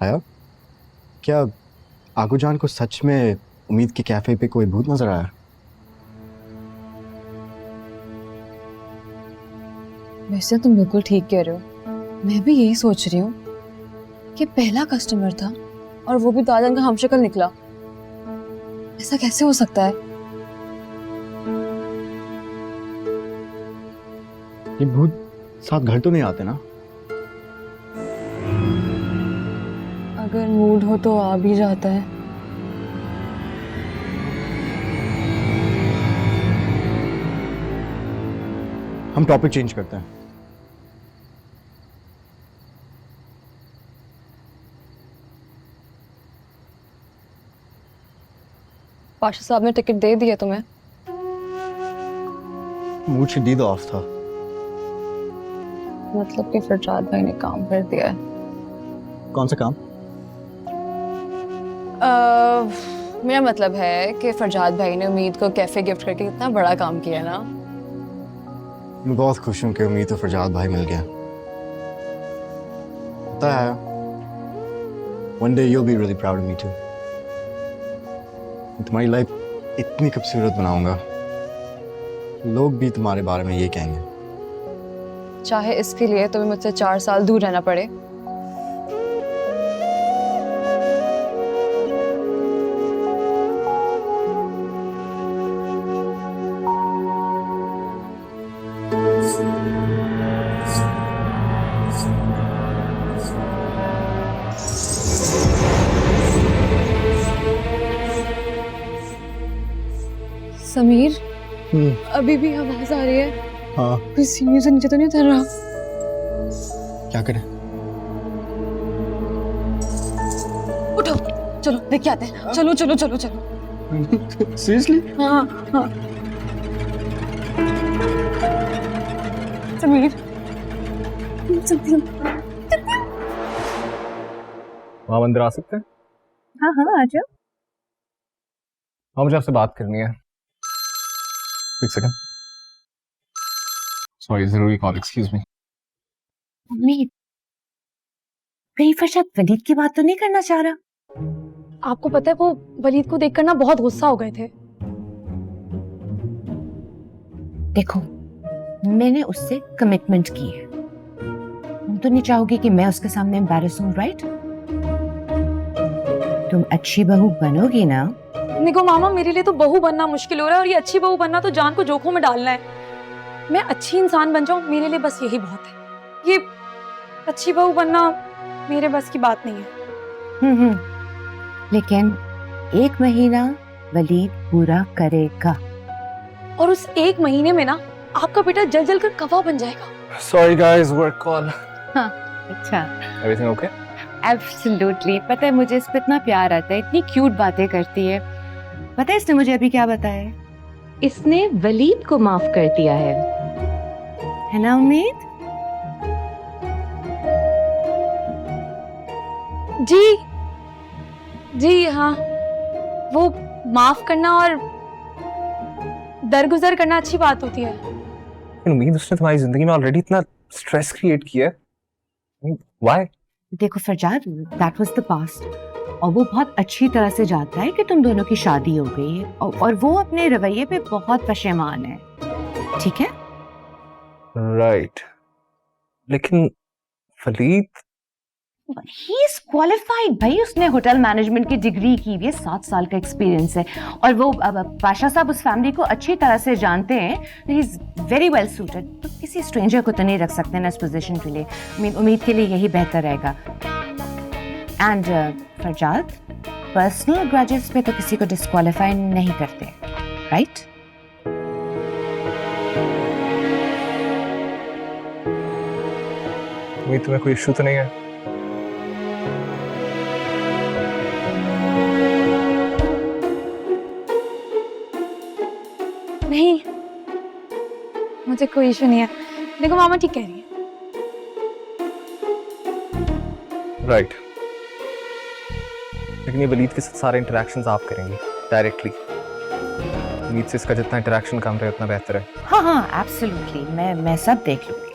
K: आया क्या आगू जान को सच में उम्मीद के कैफे पे कोई भूत नजर आया?
A: वैसे तुम बिल्कुल ठीक कह रहे हो। मैं भी यही सोच रही हूँ कि पहला कस्टमर था और वो भी दादन का हमशक्ल निकला। ऐसा कैसे हो सकता है?
K: ये भूत साथ घर तो नहीं आते ना?
A: अगर मूड हो तो आ भी जाता है।
K: हम टॉपिक चेंज करते हैं।
A: पाशा साहब ने टिकट दे दिया तुम्हें?
K: मूड शदीद ऑफ था।
A: मतलब कि फरजाद भाई ने काम कर दिया है।
K: कौन सा काम?
A: मेरा मतलब है कि फरजाद भाई ने उम्मीद को कैफे गिफ्ट करके कितना बड़ा काम किया है ना।
K: मैं बहुत खुश हूँ कि उम्मीद तो फरजाद भाई मिल गया। पता है, one day you'll be really proud of me too. तुम्हारी लाइफ इतनी खूबसूरत बनाऊंगा, लोग भी तुम्हारे बारे में ये कहेंगे।
A: चाहे इसके लिए तुम्हें मुझसे 4 साल दूर रहना पड़े। समीर, अभी भी आवाज आ रही है।
K: हाँ।
A: कोई सीढ़ियों से नीचे तो नहीं उतर रहा?
K: क्या करें?
A: उठो, चलो देख के आते हैं। चलो चलो चलो चलो।
K: सीरियसली?
A: हाँ हाँ। समीर,
D: वहाँ अंदर आ सकते हैं?
A: हाँ हाँ आ जाओ।
D: हाँ, मुझे आपसे बात करनी है। एक सेकंड। सॉरी, जरूरी कॉल, एक्सक्यूज मी।
F: उम्मीद, कहीं फरजाद वलीद की बात तो नहीं करना चाह रहा?
A: आपको पता है वो वलीद को देखकर ना बहुत गुस्सा हो गए थे।
F: देखो, मैंने उससे कमिटमेंट की है। तो नहीं चाहोगी कि मैं उसके सामने एम्बैरस हूँ, राइट? तुम अच्छी बहू बनोगी ना?
A: देखो मामा, मेरे लिए तो बहू बनना मुश्किल हो रहा है और ये अच्छी बहू बनना तो जान को जोखों में डालना है। मैं अच्छी इंसान बन जाऊं, मेरे लिए बस यही बहुत है। ये अच्छी बहू बनना मेरे बस की बात नहीं है।
F: लेकिन 1 महीना वलीद पूरा करेगा
A: और उस 1 महीने में ना आपका बेटा जल जल कर कवा बन जाएगा।
G: Sorry guys, work call.
F: हाँ, अच्छा,
G: एवरीथिंग ओके?
F: एब्सोल्युटली। पता है मुझे इस पे इतना प्यार आता है, इतनी क्यूट बातें करती है। पता है इसने मुझे अभी क्या बताया? इसने वलीद को माफ कर दिया है ना उम्मीद?
A: जी जी हाँ, वो माफ करना और दरगुजर करना अच्छी बात होती है।
G: उम्मीद उसने तुम्हारी जिंदगी में ऑलरेडी इतना स्ट्रेस क्रिएट किया है। व्हाई?
F: देखो Farzad, that was the past, और वो बहुत अच्छी तरह से जानता है कि तुम दोनों की शादी हो गई है, और वो अपने रवैये पे बहुत पशेमान है, ठीक है?
G: राइट, लेकिन वलीद
F: ही इज क्वालिफाइड भाई, उसने होटल मैनेजमेंट की डिग्री की हुई है, 7 साल का एक्सपीरियंस है, और वो पाशा साहब उस फैमिली को अच्छी तरह से जानते हैं, he is very well suited. तो किसी स्ट्रेंजर को तो नहीं रख सकते ना इस पोजीशन के लिए। उम्मीद के लिए यही बेहतर रहेगा। एंड फरजाद, पर्सनल ग्रजेस पे तो किसी को डिस्क्वालीफाई नहीं करते, राइट?
G: उम्मीद तुम्हें कोई इशू तो नहीं है?
A: नहीं, मुझे कोई इशू नहीं है। देखो मामा ठीक कह रही है।
G: राइट, लेकिन ये वलीद के साथ सारे इंटरेक्शंस आप करेंगी डायरेक्टली। उम्मीद से इसका जितना इंटरेक्शन कम रहे उतना बेहतर है।
F: हाँ हाँ, एब्सोल्युटली, मैं सब देख लूंगी।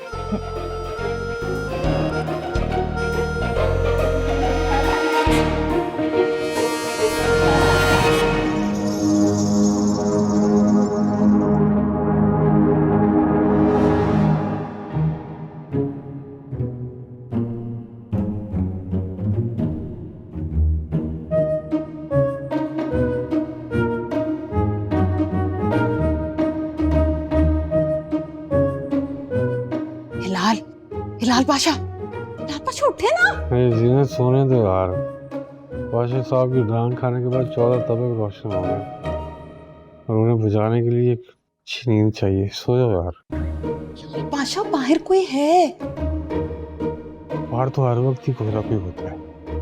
I: हिलाल पाशा उठे ना।
M: जीनत सोने दो यार, पाशा साहब की डांट खाने के बाद 14 तबक रोशन हो गए और उन्हें बुझाने के लिए एक अच्छी नींद चाहिए। सो जाओ यार।
I: पाशा बाहर कोई है?
M: बाहर तो हर वक्त ही कोई ना कोई होता है।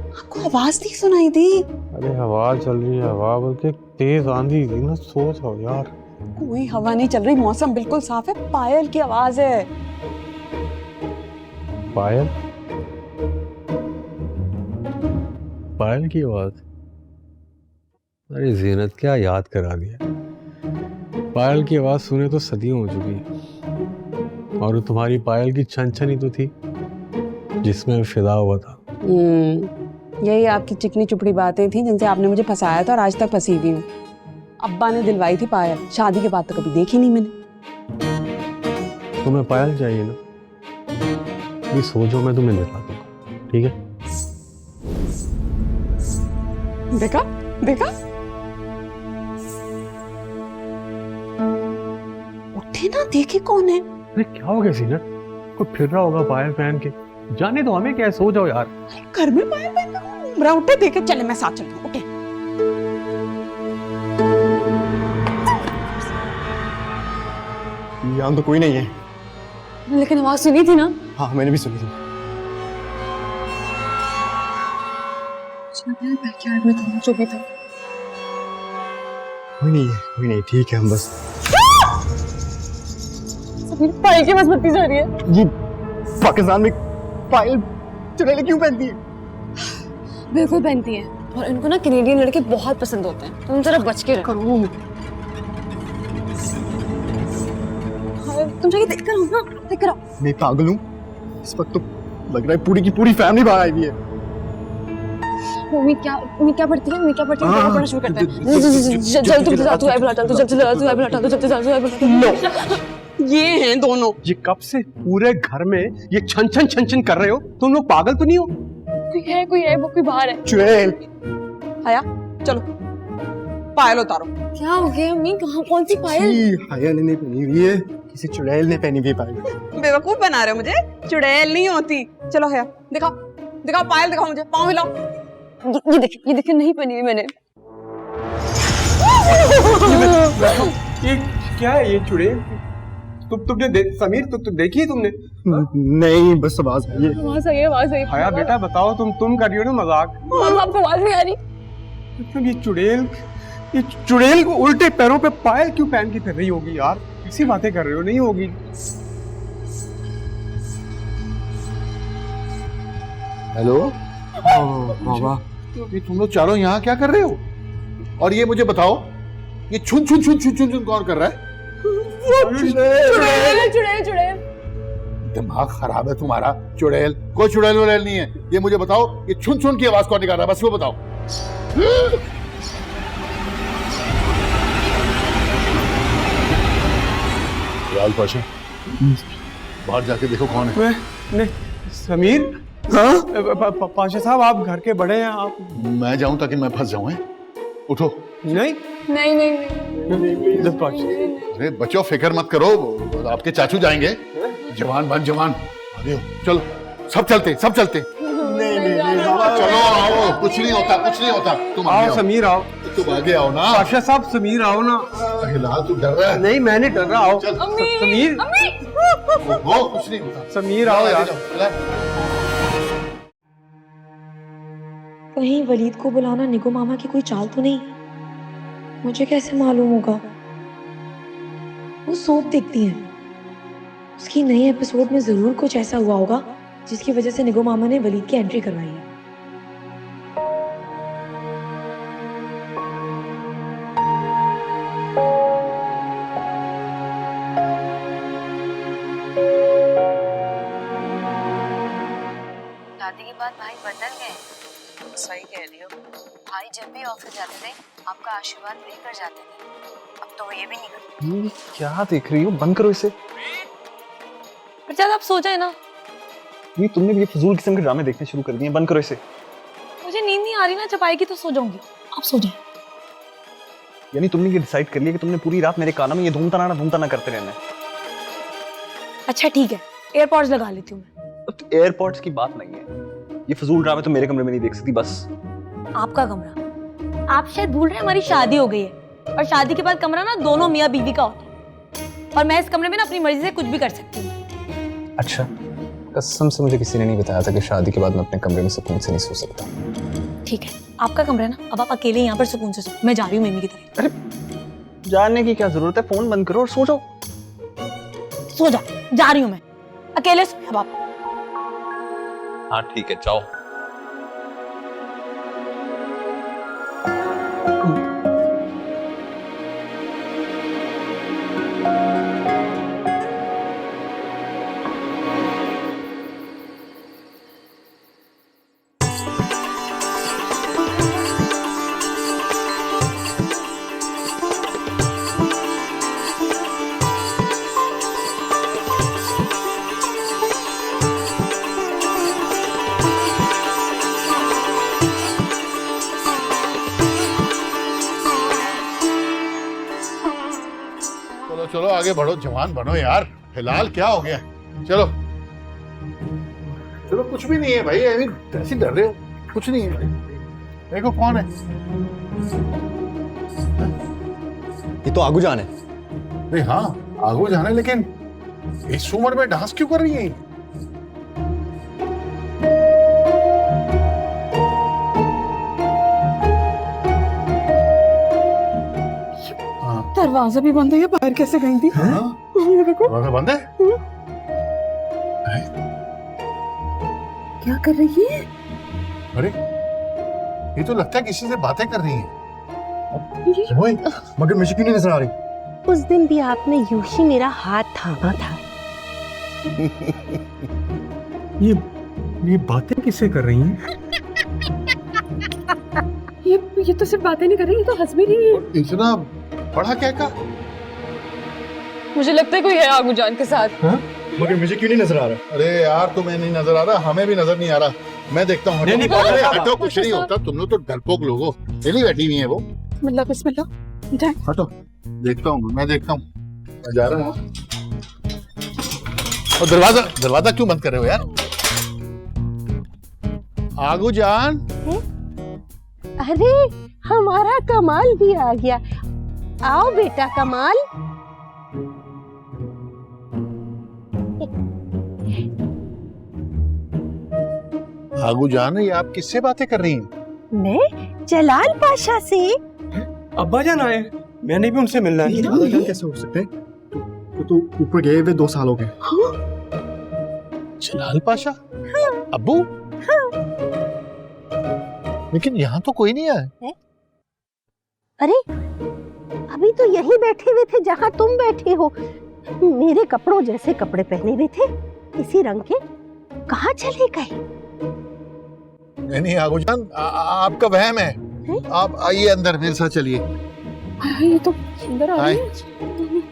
I: आपको आवाज नहीं सुनाई दी?
M: अरे हवा चल रही है, हवा बल्कि तेज आंधी थी ना। सो जाओ यार।
I: कोई हवा नहीं चल रही, मौसम बिल्कुल साफ है। पायल की आवाज है।
M: पायल? पायल की आवाज? अरे जीनत, क्या याद करा दिया। पायल की आवाज सुने तो सदियों हो चुकी है, और तुम्हारी पायल की छन छन ही तो थी जिसमें फिदा हुआ था।
I: यही आपकी चिकनी चुपड़ी बातें थी जिनसे आपने मुझे फंसाया था और आज तक फंसी हुई हूँ। अब्बा ने दिलवाई थी पायल, शादी के बाद तो कभी देखी नहीं मैंने।
M: तुम्हें पायल चाहिए ना? ये सोचो, मैं तुम्हें दिला दूंगा, ठीक है?
I: देखा देखा, उठे ना, देखे कौन है।
M: अरे क्या हो गया सीनत? कोई फिर रहा होगा पायल पहन के। जाने दो, हमें क्या है, सो जाओ यार।
I: घर में पायल पहन के घूम रहा, उठे देखे। चले मैं साथ चलूं, उठे।
K: यहाँ तो कोई नहीं है।
A: लेकिन आवाज सुनी थी ना?
K: हाँ, मैंने भी सुनी थी।
A: बैकयार्ड में था, जो भी था।
K: कोई नहीं है, ठीक है, हम बस।
A: पायल की बस बत्ती जा रही है।
K: ये पाकिस्तान में पायल चुड़ैलें क्यों पहनती है?
A: बिल्कुल पहनती है, और इनको ना कैनेडियन लड़के बहुत पसंद होते हैं। तुम जरा बच के रहो। तुम जाके देख कर आओ ना, देख कर आओ।
K: मैं पागल हूँ? इस वक्त तो लग रहा है पूरी की पूरी फैमिली बाहर आई हुई है।
A: उम्मीद क्या पढ़ती है? पढ़ना शुरू करते हैं। जल्दी तू बुला, तू आई बुला, तू जल्दी बुला, तू आई बुला, तू जल्दी बुला, तू आई बुला।
I: ये हैं दोनों।
M: ये कब से पूरे घर में ये छन छन छन छन कर रहे हो? तुम लोग पागल तो नहीं हो?
C: कोई है वो कोई बाहर है।
K: चुड़ैल।
I: हया चलो पायल उतारो।
C: क्या हो गया अम्मी? कहाँ कौन सी पायल?
K: हया ने नहीं पहनी हुई है, किसी चुड़ैल ने पहनी हुई पायल।
I: बेवकूफ बना रहे हो मुझे, चुड़ैल नहीं होती। चलो हया दिखाओ दिखाओ पायल दिखाओ मुझे, पाँव हिलाओ।
C: ये देखिए नहीं पहनी हुई मैंने।
M: ये क्या है ये चुड़ैल? तुमने समीर तुम देखी है तुमने?
K: नहीं बस आवाज आई है।
C: आवाज आई।
M: हया बेटा बताओ, तुम कर रही हो ना मजाक?
C: आपको आवाज नहीं आ रही?
M: मतलब ये चुड़ैल को उल्टे पैरों पे पायल क्यों पहन के फिर रही होगी यार? ऐसी बातें कर रहे हो, नहीं होगी।
H: हेलो
K: बाबा,
H: ये तुम लोग चारों यहाँ क्या कर रहे हो? और ये मुझे बताओ, ये छुन छुन छुन छुन छुन छुन कौन कर रहा है?
C: चुड़ैल।
H: दिमाग खराब है तुम्हारा। चुड़ैल कोई चुड़ैल वुड़ैल नहीं है। ये मुझे बताओ, ये छुन छुन की आवाज कौन निकाल रहा है? बस वो बताओ। लाल पाशा, बाहर जाके देखो कौन है।
M: नहीं समीर। हाँ पाशा साहब, आप घर के बड़े हैं, आप।
H: मैं जाऊं ताकि मैं फंस जाऊं? उठो।
M: नहीं।
H: अरे बच्चों फिक्र मत करो, आपके चाचू जाएंगे। जवान बन जवान, आगे हो, चलो सब चलते।
K: नहीं
H: चलो आओ, कुछ नहीं होता। तुम
M: आओ समीर, आओ।
H: तुम आगे आओ ना।
M: पाशा साहब समीर आओ ना।
H: हिलाल तू डर रहा है?
M: नहीं मैं नहीं डर रहा, आओ। समीर
H: वो कुछ नहीं होता।
M: समीर आओ यार।
L: कहीं वलीद को बुलाना निगो मामा की कोई चाल तो नहीं? मुझे कैसे मालूम होगा? वो सोप देखती हैं, उसकी नई एपिसोड में जरूर कुछ ऐसा हुआ होगा जिसकी वजह से निगो मामा ने वलीद की एंट्री करवाई है।
F: शादी के बाद भाई बदल गए।
I: सही कह रही हो।
F: भाई जब भी ऑफिस जाते थे आपका आशीर्वाद लेकर जाते थे, अब तो वो ये भी नहीं करते।
G: क्या देख रही हो? बंद करो इसे।
A: प्रचार आप सो जाए ना।
G: ये तुमने भी ये फजूल किस्म के ड्रामे देखने शुरू कर दिए, बंद करो इसे।
A: मुझे नींद नहीं आ रही ना, जब आएगी तो सो जाऊंगी। आप सो जाए।
G: यानी तुमने ये डिसाइड कर लिया कि तुमने पूरी रात मेरे कानों में ये धूमता करते रहना है?
A: अच्छा ठीक है, एयरपॉड्स लगा लेती हूँ मैं।
G: अब एयरपोर्ट्स की बात नहीं है, ये फजूल ड्रामे तो मेरे कमरे में नहीं देख सकती बस।
A: आपका कमरा? आप शायद भूल रहे हैं हमारी शादी हो गई है, और शादी के बाद कमरा ना दोनों मियाँ बीवी का होता है, और मैं इस कमरे में ना अपनी मर्जी से कुछ भी कर सकती हूँ।
D: अच्छा, कसम से मुझे किसी ने नहीं बताया था कि शादी के बाद मैं अपने कमरे में सुकून से नहीं सो सकता।
A: ठीक है, आपका कमरा है ना, अब आप अकेले यहाँ पर सुकून से सो। मैं जा रही हूँ मम्मी की तरफ।
G: अरे जानने की क्या जरूरत है, फोन बंद करो और सो जाओ।
A: सो जा रही हूँ मैं, अकेले सो। अब आप।
D: हाँ ठीक है, जाओ।
H: चलो आगे बढ़ो, जवान बनो यार। फिलहाल क्या हो गया? चलो कुछ भी नहीं है भाई, ऐसे डर रहे हो? कुछ नहीं है। देखो कौन है।
K: ये तो आगू जान है।
H: नहीं हाँ आगू जाना है, लेकिन इस उम्र में डांस क्यों कर रही है?
I: दरवाजा भी बंद है, बाहर कैसे गई थी? देखो
H: दरवाजा बंद है।
I: क्या कर रही है?
H: अरे ये तो लगता है किसी से बातें कर रही है।
K: मगर मुझे क्यों नहीं नजर आ रही?
I: उस दिन भी आपने यूं ही मेरा हाथ थामा था।
M: ये बातें किससे कर रही हैं?
I: ये तो सिर्फ बातें नहीं कर रही, ये तो हंस भी रही है।
H: इतना बड़ा क्या का?
C: मुझे लगता है कोई है आगू जान के साथ।
K: हाँ? मगर मुझे क्यों नहीं नजर आ रहा?
H: अरे यार तुम्हें नहीं नजर आ रहा, हमें भी नजर नहीं आ रहा। मैं देखता हूँ।
K: नहीं,
H: अरे हटो, कुछ नहीं होता, तुम लोग तो डरपोक लोग हो। चली बैठी हुई है वो।
I: बिस्मिल्लाह।
H: हटो, देखता हूँ, मैं देखता हूँ, मैं जा रहा हूँ। और दरवाजा क्यों बंद कर रहे हो यार? आगू जान।
I: अरे हमारा कमाल भी आ गया। आओ बेटा कमाल।
H: आगू जान, ये आप किससे बातें कर रही हैं?
I: मैं जलाल पाशा से।
K: अब्बा जान आए, मैंने भी उनसे मिलना है। अब्बा जान कैसे हो सकते हैं? तो ऊपर गए हुए 2 साल हो गए।
H: जलाल पाशा? अब्बू? लेकिन यहाँ तो कोई नहीं आया।
I: अरे अभी तो यही बैठे हुए थे जहाँ तुम बैठे हो। मेरे कपड़ों जैसे कपड़े पहने हुए थे, इसी रंग के। कहाँ चले गए?
H: नहीं आगू जान, आपका वहम है। आप आइए अंदर, मेरे साथ चलिए।
I: ये तो अंदर आ रही है।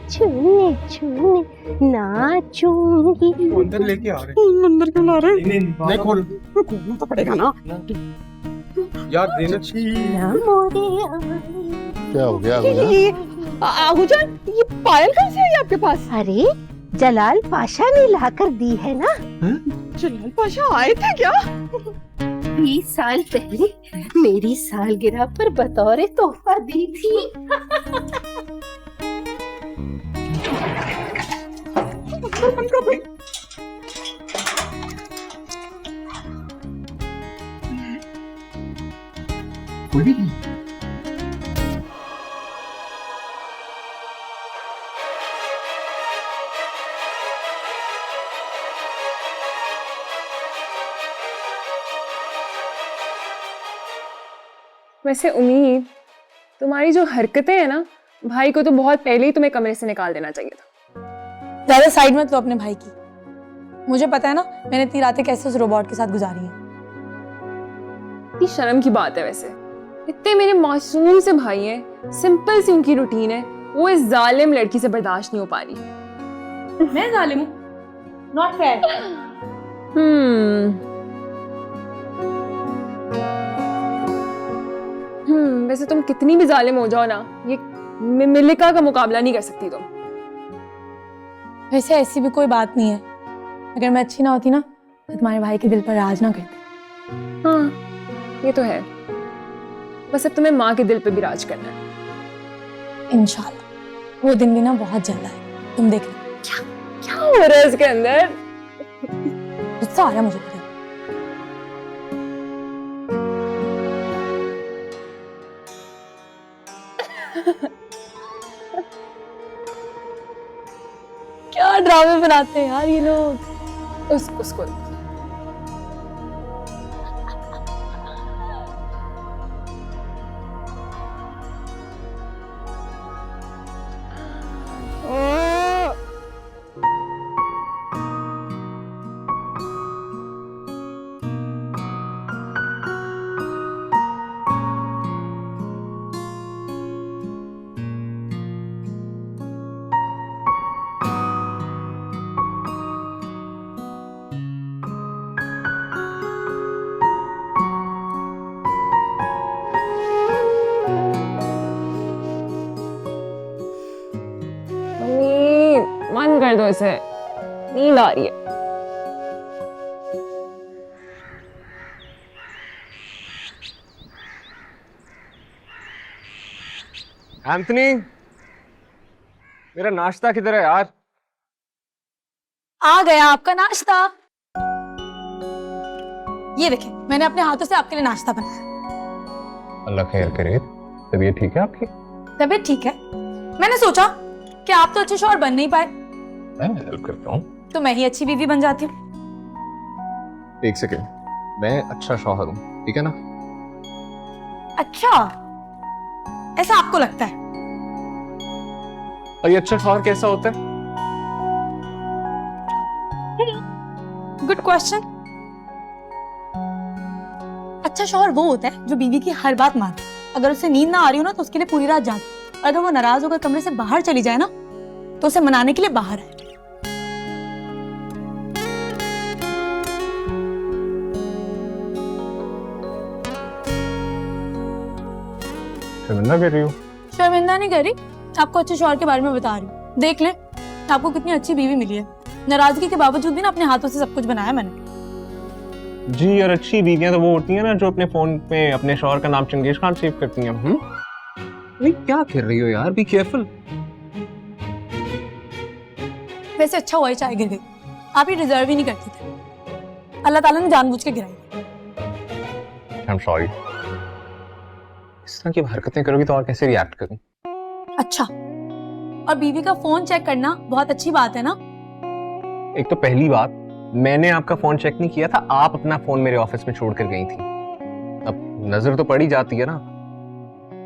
I: छूने छूने नाचूंगी।
K: अंदर लेके आ रहे हैं।
I: अंदर क्यों ला रहे?
K: नहीं खोल,
I: खोलना तो पड़ेगा ना
K: यार देना।
H: क्या हो गया आगू जान?
I: आगू जान, ये पायल कहाँ से आई आपके पास? अरे जलाल पाशा ने लाकर दी है ना। जलाल पाशा आए थे क्या? 20 साल पहले मेरी सालगिरह पर बतौर तोहफा दी थी।
K: कोई भी नहीं।
C: वैसे उम्मीद, तुम्हारी जो हरकतें हैं ना, भाई को तो बहुत पहले ही तुम्हें कमरे से निकाल देना चाहिए था।
A: ज्यादा साइड मत लो अपने भाई की। मुझे पता है ना मैंने इतनी रातें कैसे उस रोबोट के साथ गुजारी हैं।
C: इतनी शर्म की बात है वैसे। इतने मेरे मासूम से भाई हैं, सिंपल सी उनकी रूटीन है, वो इस जालिम लड़की से बर्दाश्त नहीं हो पा रही।
A: मैं जालिम हूँ? Not fair.
C: वैसे तुम कितनी भी जालिम हो जाओ ना, ये मिलिका का मुकाबला नहीं कर सकती तुम।
A: वैसे ऐसी भी कोई बात नहीं है। अगर मैं अच्छी ना होती ना तो तुम्हारे भाई के दिल पर राज ना करते।
C: हाँ ये तो है। बस अब तुम्हें माँ के दिल पे भी राज करना है।
A: इंशाल्लाह वो दिन भी ना बहुत जल्द है, तुम देखना।
C: क्या हो रहा है इसके अंदर?
A: गुस्सा आ रहा है मुझे। क्या ड्रामे बनाते हैं यार ये लोग।
C: उसको बंद कर दो इसे, नींद आ रही है।
M: एंथनी, मेरा नाश्ता किधर है यार?
A: आ गया आपका नाश्ता। ये देखें, मैंने अपने हाथों से आपके लिए नाश्ता बनाया।
D: अल्लाह खैर करे। तबीयत ठीक है आपकी?
A: तबीयत ठीक है। मैंने सोचा कि आप तो अच्छे शौहर बन नहीं पाए,
D: मैं हेल्प करता हूँ।
A: तो मैं ही अच्छी बीवी बन जाती हूँ।
D: एक सेकेंड, मैं अच्छा शौहर हूँ, ठीक है ना?
A: अच्छा, ऐसा आपको लगता है?
D: और ये अच्छा शौहर कैसा होता है?
A: Good question. अच्छा शौहर वो होता है जो बीवी की हर बात माने। अगर उसे नींद ना आ रही हो ना तो उसके लिए पूरी रात जागे। अगर वो नाराज होकर कमरे से बाहर चली जाए ना तो उसे मनाने के लिए बाहर आए।
D: शर्मिंदा कर रही हो?
A: शर्मिंदा नहीं कर रही, आपको अच्छे शौहर के बारे में बता रही हूँ। देख ले आपको कितनी अच्छी बीवी मिली है। नाराजगी के बावजूद भी ना अपने हाथों से सब कुछ बनाया मैंने।
D: जी, और अच्छी बीवियां तो वो होती हैं ना जो अपने फोन पे अपने शौहर का नाम चंगेज खान सेव करती हैं। भाई क्या कर रही हो यार, बी केयरफुल।
A: वैसे अच्छा हुआ ही चाय गिर गई, आप ये डिजर्व ही नहीं करते थे। अल्लाह ताला ने जानबूझ के गिराई।
D: I am sorry. इस तरह की हरकतें करोगी तो और कैसे रिएक्ट करूं?
A: अच्छा, और बीवी का फोन चेक करना बहुत अच्छी बात है ना?
D: एक तो पहली बात, मैंने आपका फोन चेक नहीं किया था, आप अपना फोन मेरे ऑफिस में छोड़ कर गई थी। अब नजर तो पड़ ही जाती है ना।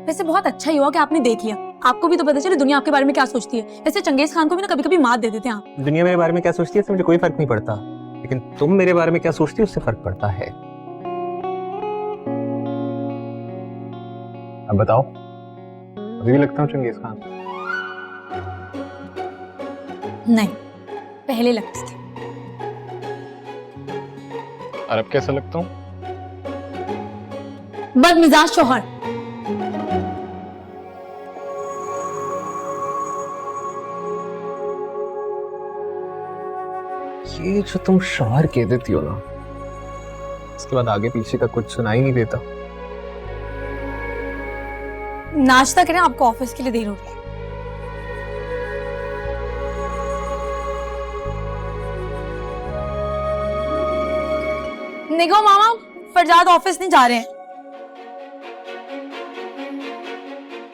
A: वैसे बहुत अच्छा ही हुआ कि आपने देख लिया, आपको भी तो पता चले दुनिया आपके बारे में क्या सोचती है। वैसे चंगेज खान को भी ना कभी कभी मात दे देते हैं आप।
D: दुनिया मेरे बारे में क्या सोचती है इससे मुझे कोई फर्क नहीं पड़ता, लेकिन तुम मेरे बारे में क्या सोचती हो उससे फर्क पड़ता है। अब बताओ, अभी भी लगता हूँ चंगेज खान?
A: नहीं, पहले लगती थी।
D: और अब कैसा लगता हूँ?
A: बदमिजाज शौहर।
D: ये जो तुम शौहर कह देती हो ना, इसके बाद आगे पीछे का कुछ सुनाई नहीं देता।
A: नाश्ता करें, आपको ऑफिस के लिए देर हो रही है। निगो मामा, फरजाद ऑफिस नहीं जा रहे हैं।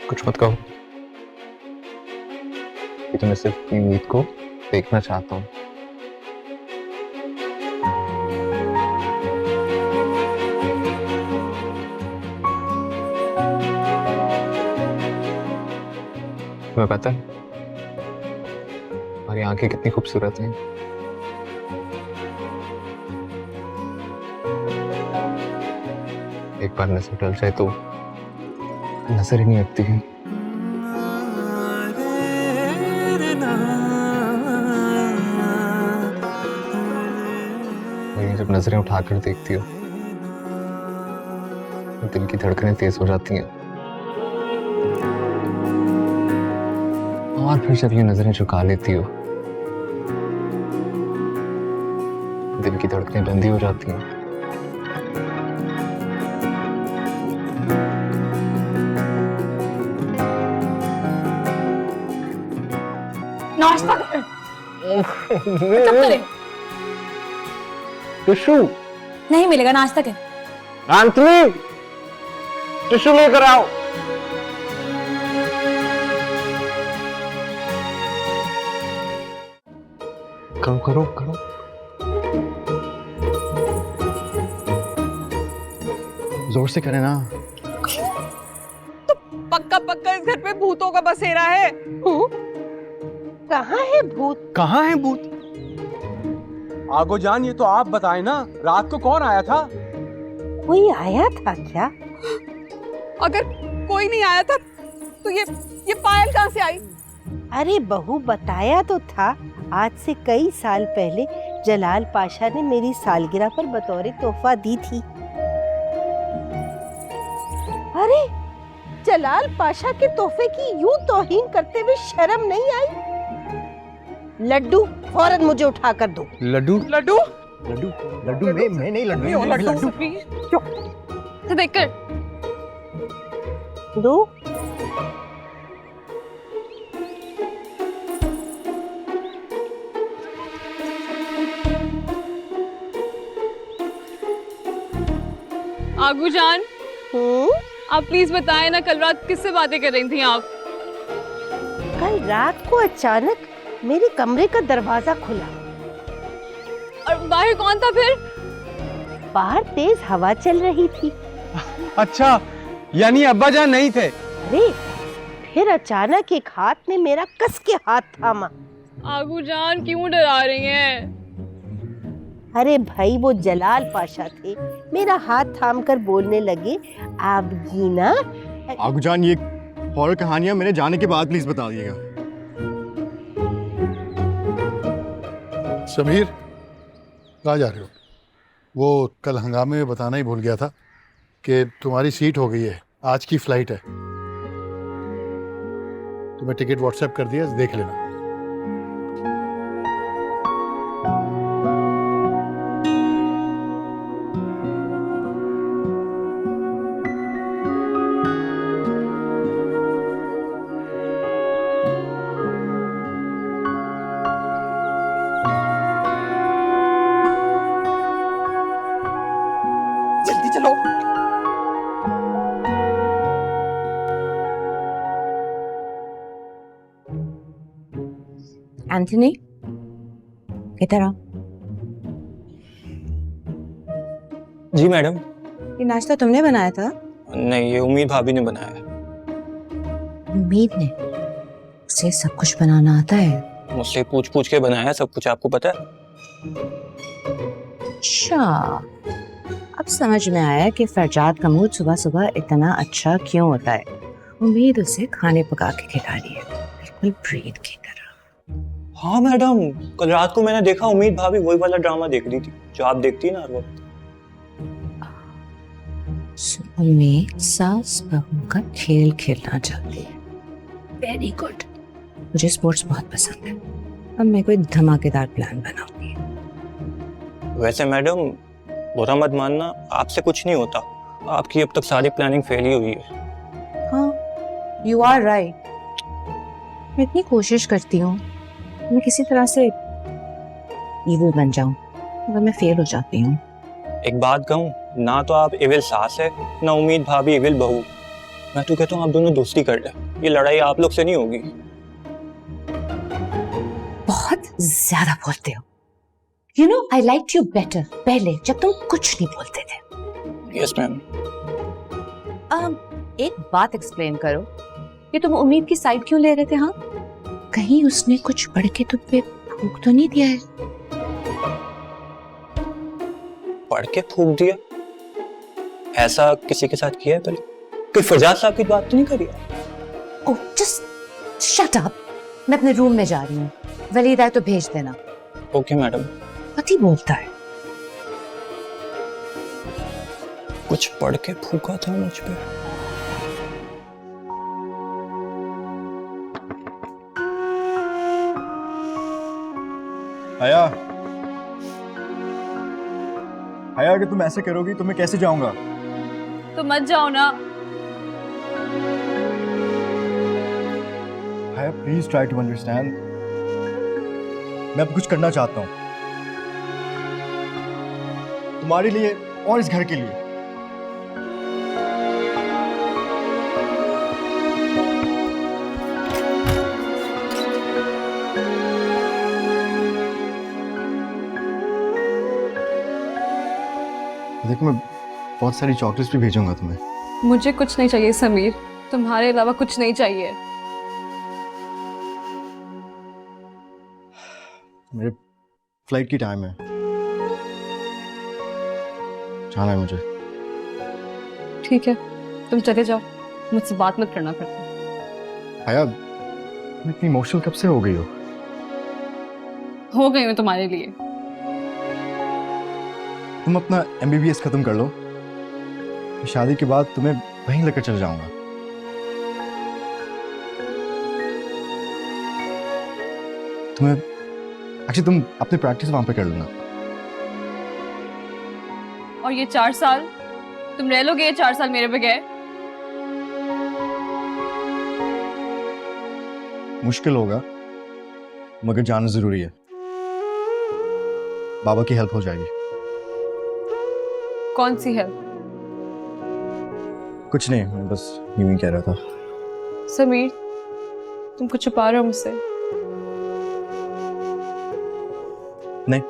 D: कुछ मत कहो कि तुम्हें सिर्फ उम्मीद को देखना चाहता हूँ। तुम्हें पता है हमारी आंखें कितनी खूबसूरत हैं। एक बार नजर डल जाए तो नजर ही नहीं हटती है। लेकिन जब नजरें उठाकर देखती हो तो दिल की धड़कनें तेज हो जाती हैं, और फिर जब ये नजरें झुका लेती हो दिल की धड़कनें बंदी हो जाती हैं।
A: नाश्ता करें। चुप करें।
D: टिश्यू
A: नहीं मिलेगा, नाश्ता करें।
D: एंथनी, टिश्यू लेकर आओ। करो करो करो।
K: जोर से करें ना।
I: तो पक्का पक्का इस घर पे भूतों का बसेरा है। कहाँ है भूत?
G: कहाँ है भूत? आगो जान, ये तो आप बताएं ना, रात को कौन आया था?
I: कोई आया था क्या? अगर कोई नहीं आया था तो ये पायल कहाँ से आई?
N: अरे बहू, बताया तो था, आज से कई साल पहले जलाल पाशा ने मेरी सालगिरह पर बतौर तोहफा दी थी। अरे जलाल पाशा के तोहफे की यूं तौहीन करते हुए शर्म नहीं आई? लड्डू फौरन मुझे उठा कर दो।
G: लड्डू?
I: लड्डू?
K: लड्डू? लड्डू? मैं नहीं, लड्डू।
I: लड्डू
C: तो देखकर
N: दो।
C: आगू जान, आप प्लीज बताएं ना, कल रात किससे बातें कर रही थी आप?
N: कल रात को अचानक मेरे कमरे का दरवाजा खुला।
C: और बाहर कौन था फिर?
N: बाहर तेज हवा चल रही थी।
G: अच्छा, यानी अब्बा जान नहीं थे?
N: अरे फिर अचानक एक हाथ ने मेरा कस के हाथ थामा।
C: आगू जान, क्यों डरा रही हैं?
N: अरे भाई, वो जलाल पाशा थे, मेरा हाथ थाम कर बोलने लगे, आप जीना।
K: आगू जान, ये हॉरर कहानियां मेरे जाने के बाद प्लीज बता दिएगा।
H: समीर, कहाँ जा रहे हो? वो कल हंगामे में बताना ही भूल गया था कि तुम्हारी सीट हो गई है, आज की फ्लाइट है। तुम्हें टिकट व्हाट्सएप कर दिया, देख लेना।
I: जल्दी चलो।
F: एंथनी, इधर आ।
O: जी मैडम।
F: ये नाश्ता तुमने बनाया था?
O: नहीं, ये उम्मीद भाभी ने बनाया है।
F: उम्मीद ने? उसे सब कुछ बनाना आता है?
O: मुझसे पूछ पूछ के बनाया है सब कुछ, आपको पता है?
F: अच्छा, अब समझ में आया कि फरजाद का मूड सुबह सुबह इतना अच्छा क्यों होता है। उम्मीद उसे खाने पका के खिला रही है, बिल्कुल प्रीत की तरह।
O: हाँ मैडम, कल रात को मैंने देखा उम्मीद भाभी वही वाला ड्रामा देख रही थी जो आप देखती है ना हर वक्त।
F: उम्मीद सास बहू का खेल खेलना चाहती है। वेरी गुड, मुझे स्पोर्ट्स बहुत पसंद है। अब मैं कोई धमाकेदार प्लान बनाऊंगी।
O: वैसे मैडम, बुरा मत मानना, आपसे कुछ नहीं होता। आपकी अब तक सारी प्लानिंग फेल ही हुई है।
F: हाँ, यू आर राइट। मैं इतनी कोशिश करती हूँ मैं किसी तरह से इविल बन जाऊं, मगर मैं फेल हो जाती हूँ।
O: एक बात कहूँ, ना तो आप इविल सास है, ना उम्मीद भाभी इविल बहू। मैं तो कहता हूँ आप दोनों दोस्ती कर ले, ये लड़ाई आप लोग से नहीं होगी।
F: बहुत ज्यादा बोलते हो। You know, I like you better पहले, जब तुम कुछ नहीं बोलते थे।
O: Yes ma'am.
F: एक बात एक्सप्लेन करो कि तुम उम्मीद की साइड क्यों ले रहे थे? हाँ, कहीं उसने कुछ पढ़ के तुम पे फूंक तो नहीं दिया है?
O: पढ़ के फूंक दिया? ऐसा किसी के साथ किया है पहले? कोई फरजाद साहब की बात तो नहीं करी?
F: ओह, जस्ट शट अप। मैं अपने रूम में जा रही हूँ, वलीद आए तो भेज देना।
O: Okay madam.
F: पति बोलता है।
O: कुछ पढ़ के फूका था मुझ पे।
K: हया, हया, अगर तुम ऐसे करोगी तो मैं कैसे जाऊंगा?
C: तो मत जाओ ना।
K: हया, प्लीज ट्राई टू अंडरस्टैंड। मैं अब कुछ करना चाहता हूँ, तुम्हारे लिए और इस घर के लिए। देखो, मैं बहुत सारी चॉकलेट्स भी भेजूंगा तुम्हें।
C: मुझे कुछ नहीं चाहिए समीर, तुम्हारे अलावा कुछ नहीं चाहिए।
K: मेरे फ्लाइट की टाइम है, जाना है मुझे।
C: ठीक है, तुम चले जाओ, मुझसे बात मत करना फिर।
K: हया, तुम इतनी इमोशनल कब से हो गई
C: हो गई मैं तुम्हारे लिए।
K: तुम अपना MBBS खत्म कर लो, शादी के बाद तुम्हें वहीं लेकर चल जाऊंगा। तुम्हें एक्चुअली तुम अपनी प्रैक्टिस वहां पे कर लेना।
C: और ये 4 साल तुम रह लोगे? ये 4 साल मेरे बगैर?
K: मुश्किल होगा, मगर जाना जरूरी है। बाबा की हेल्प हो जाएगी।
C: कौन सी हेल्प?
K: कुछ नहीं, मैं बस यूं ही कह रहा था।
C: समीर, तुम कुछ छुपा रहे हो मुझसे?
K: नहीं।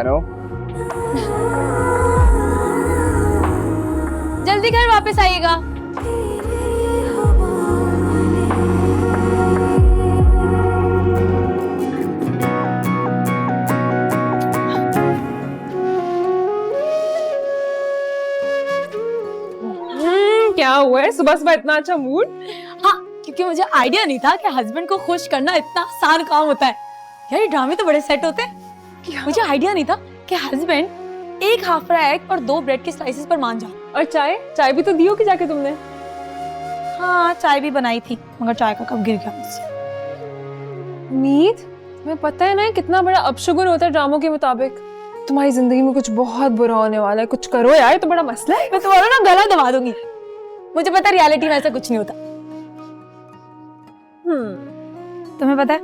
G: I know.
A: जल्दी घर वापस आइएगा।
C: क्या हुआ है सुबह सुबह इतना अच्छा मूड?
A: हाँ, क्योंकि मुझे आइडिया नहीं था कि हस्बैंड को खुश करना इतना आसान काम होता है। यार ये ड्रामे तो बड़े सेट होते हैं। मुझे आइडिया नहीं था कि हस्बैंड एक हाफ फ्राई एग और 2 ब्रेड के स्लाइसेस पर मान जाए।
C: और चाय भी तो दी होगी जाके तुमने।
A: हाँ, चाय भी बनाई थी, मगर चाय का कप गिर गया मुझसे।
C: उम्मीद, तुम्हें पता है ना कितना बड़ा अपशगुन होता है ड्रामों के मुताबिक। तुम्हारी जिंदगी में कुछ बहुत बुरा होने वाला है, कुछ करो यार, तो बड़ा मसला है।
A: मैं तुम्हारा ना गला दबा दूंगी। मुझे पता है रियलिटी में ऐसा कुछ नहीं होता। तुम्हें पता है,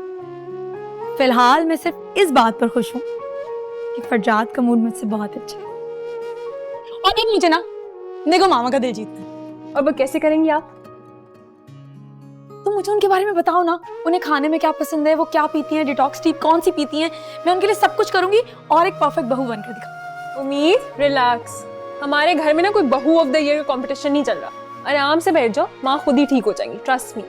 A: फिलहाल मैं सिर्फ इस बात पर खुश हूँ कि फरजाद का मूड मुझसे बहुत अच्छा है। और एक मुझे ना निगो मामा का दिल जीतना है।
C: और वो कैसे करेंगी आप?
A: तुम मुझे उनके बारे में बताओ ना, उन्हें खाने में क्या पसंद है, वो क्या पीती हैं, डिटॉक्स टी कौन सी पीती हैं। मैं उनके लिए सब कुछ करूंगी और एक परफेक्ट बहू बनकर दिखा।
C: उम्मीद, रिलैक्स। हमारे घर में ना कोई बहू ऑफ द ईयर का कंपटीशन नहीं चल रहा। आराम से बैठ जाओ, माँ खुद ही ठीक हो जाएंगी, ट्रस्ट मी।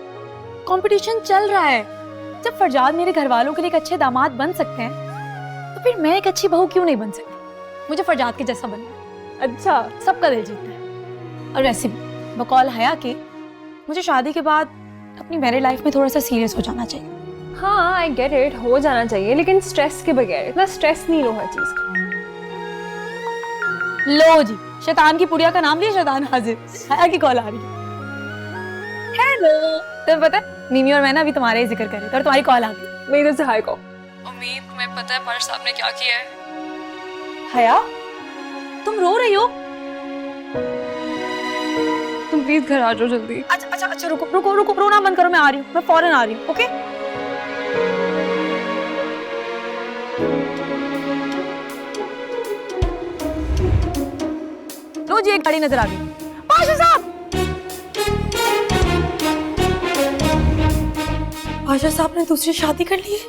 A: कंपटीशन चल रहा है। जब फरजाद मेरे घर वालों के लिए एक अच्छे दामाद बन सकते हैं, तो फिर मैं एक अच्छी बहू क्यों नहीं बन सकती? मुझे फरजाद के जैसा बनना है।
C: अच्छा,
A: सबका दिल जीतना है। और वैसे भी बकौल हया के मुझे शादी के बाद अपनी मैरिड लाइफ में थोड़ा सा सीरियस हो जाना चाहिए।
C: हाँ, आई गेट इट, हो जाना चाहिए, लेकिन स्ट्रेस के बगैर। इतना स्ट्रेस नहीं लो हर चीज का।
A: लो जी, शैतान की पुड़िया का नाम लिया, शैतान हाजिर। हया की कॉल आ रही है। हेलो, तुम्हें पता है मिमी और मैं ना अभी तुम्हारे ही जिक्र कर रहे थे और तुम्हारी कॉल आ गई।
C: मेरी तरफ से हाय को।
A: उम्मीद, तुम्हें पता है पार्श साहब ने क्या किया है? हया, तुम रो रही हो?
C: तुम प्लीज घर आ जाओ जल्दी।
A: अच्छा, रुको, रोना बंद करो, मैं आ रही हूँ, मैं फौरन आ रही हूँ, ओके? लो जी, एक गाड़ी नजर आ गई। पाशा साहब! पाशा साहब ने दूसरी शादी कर ली है।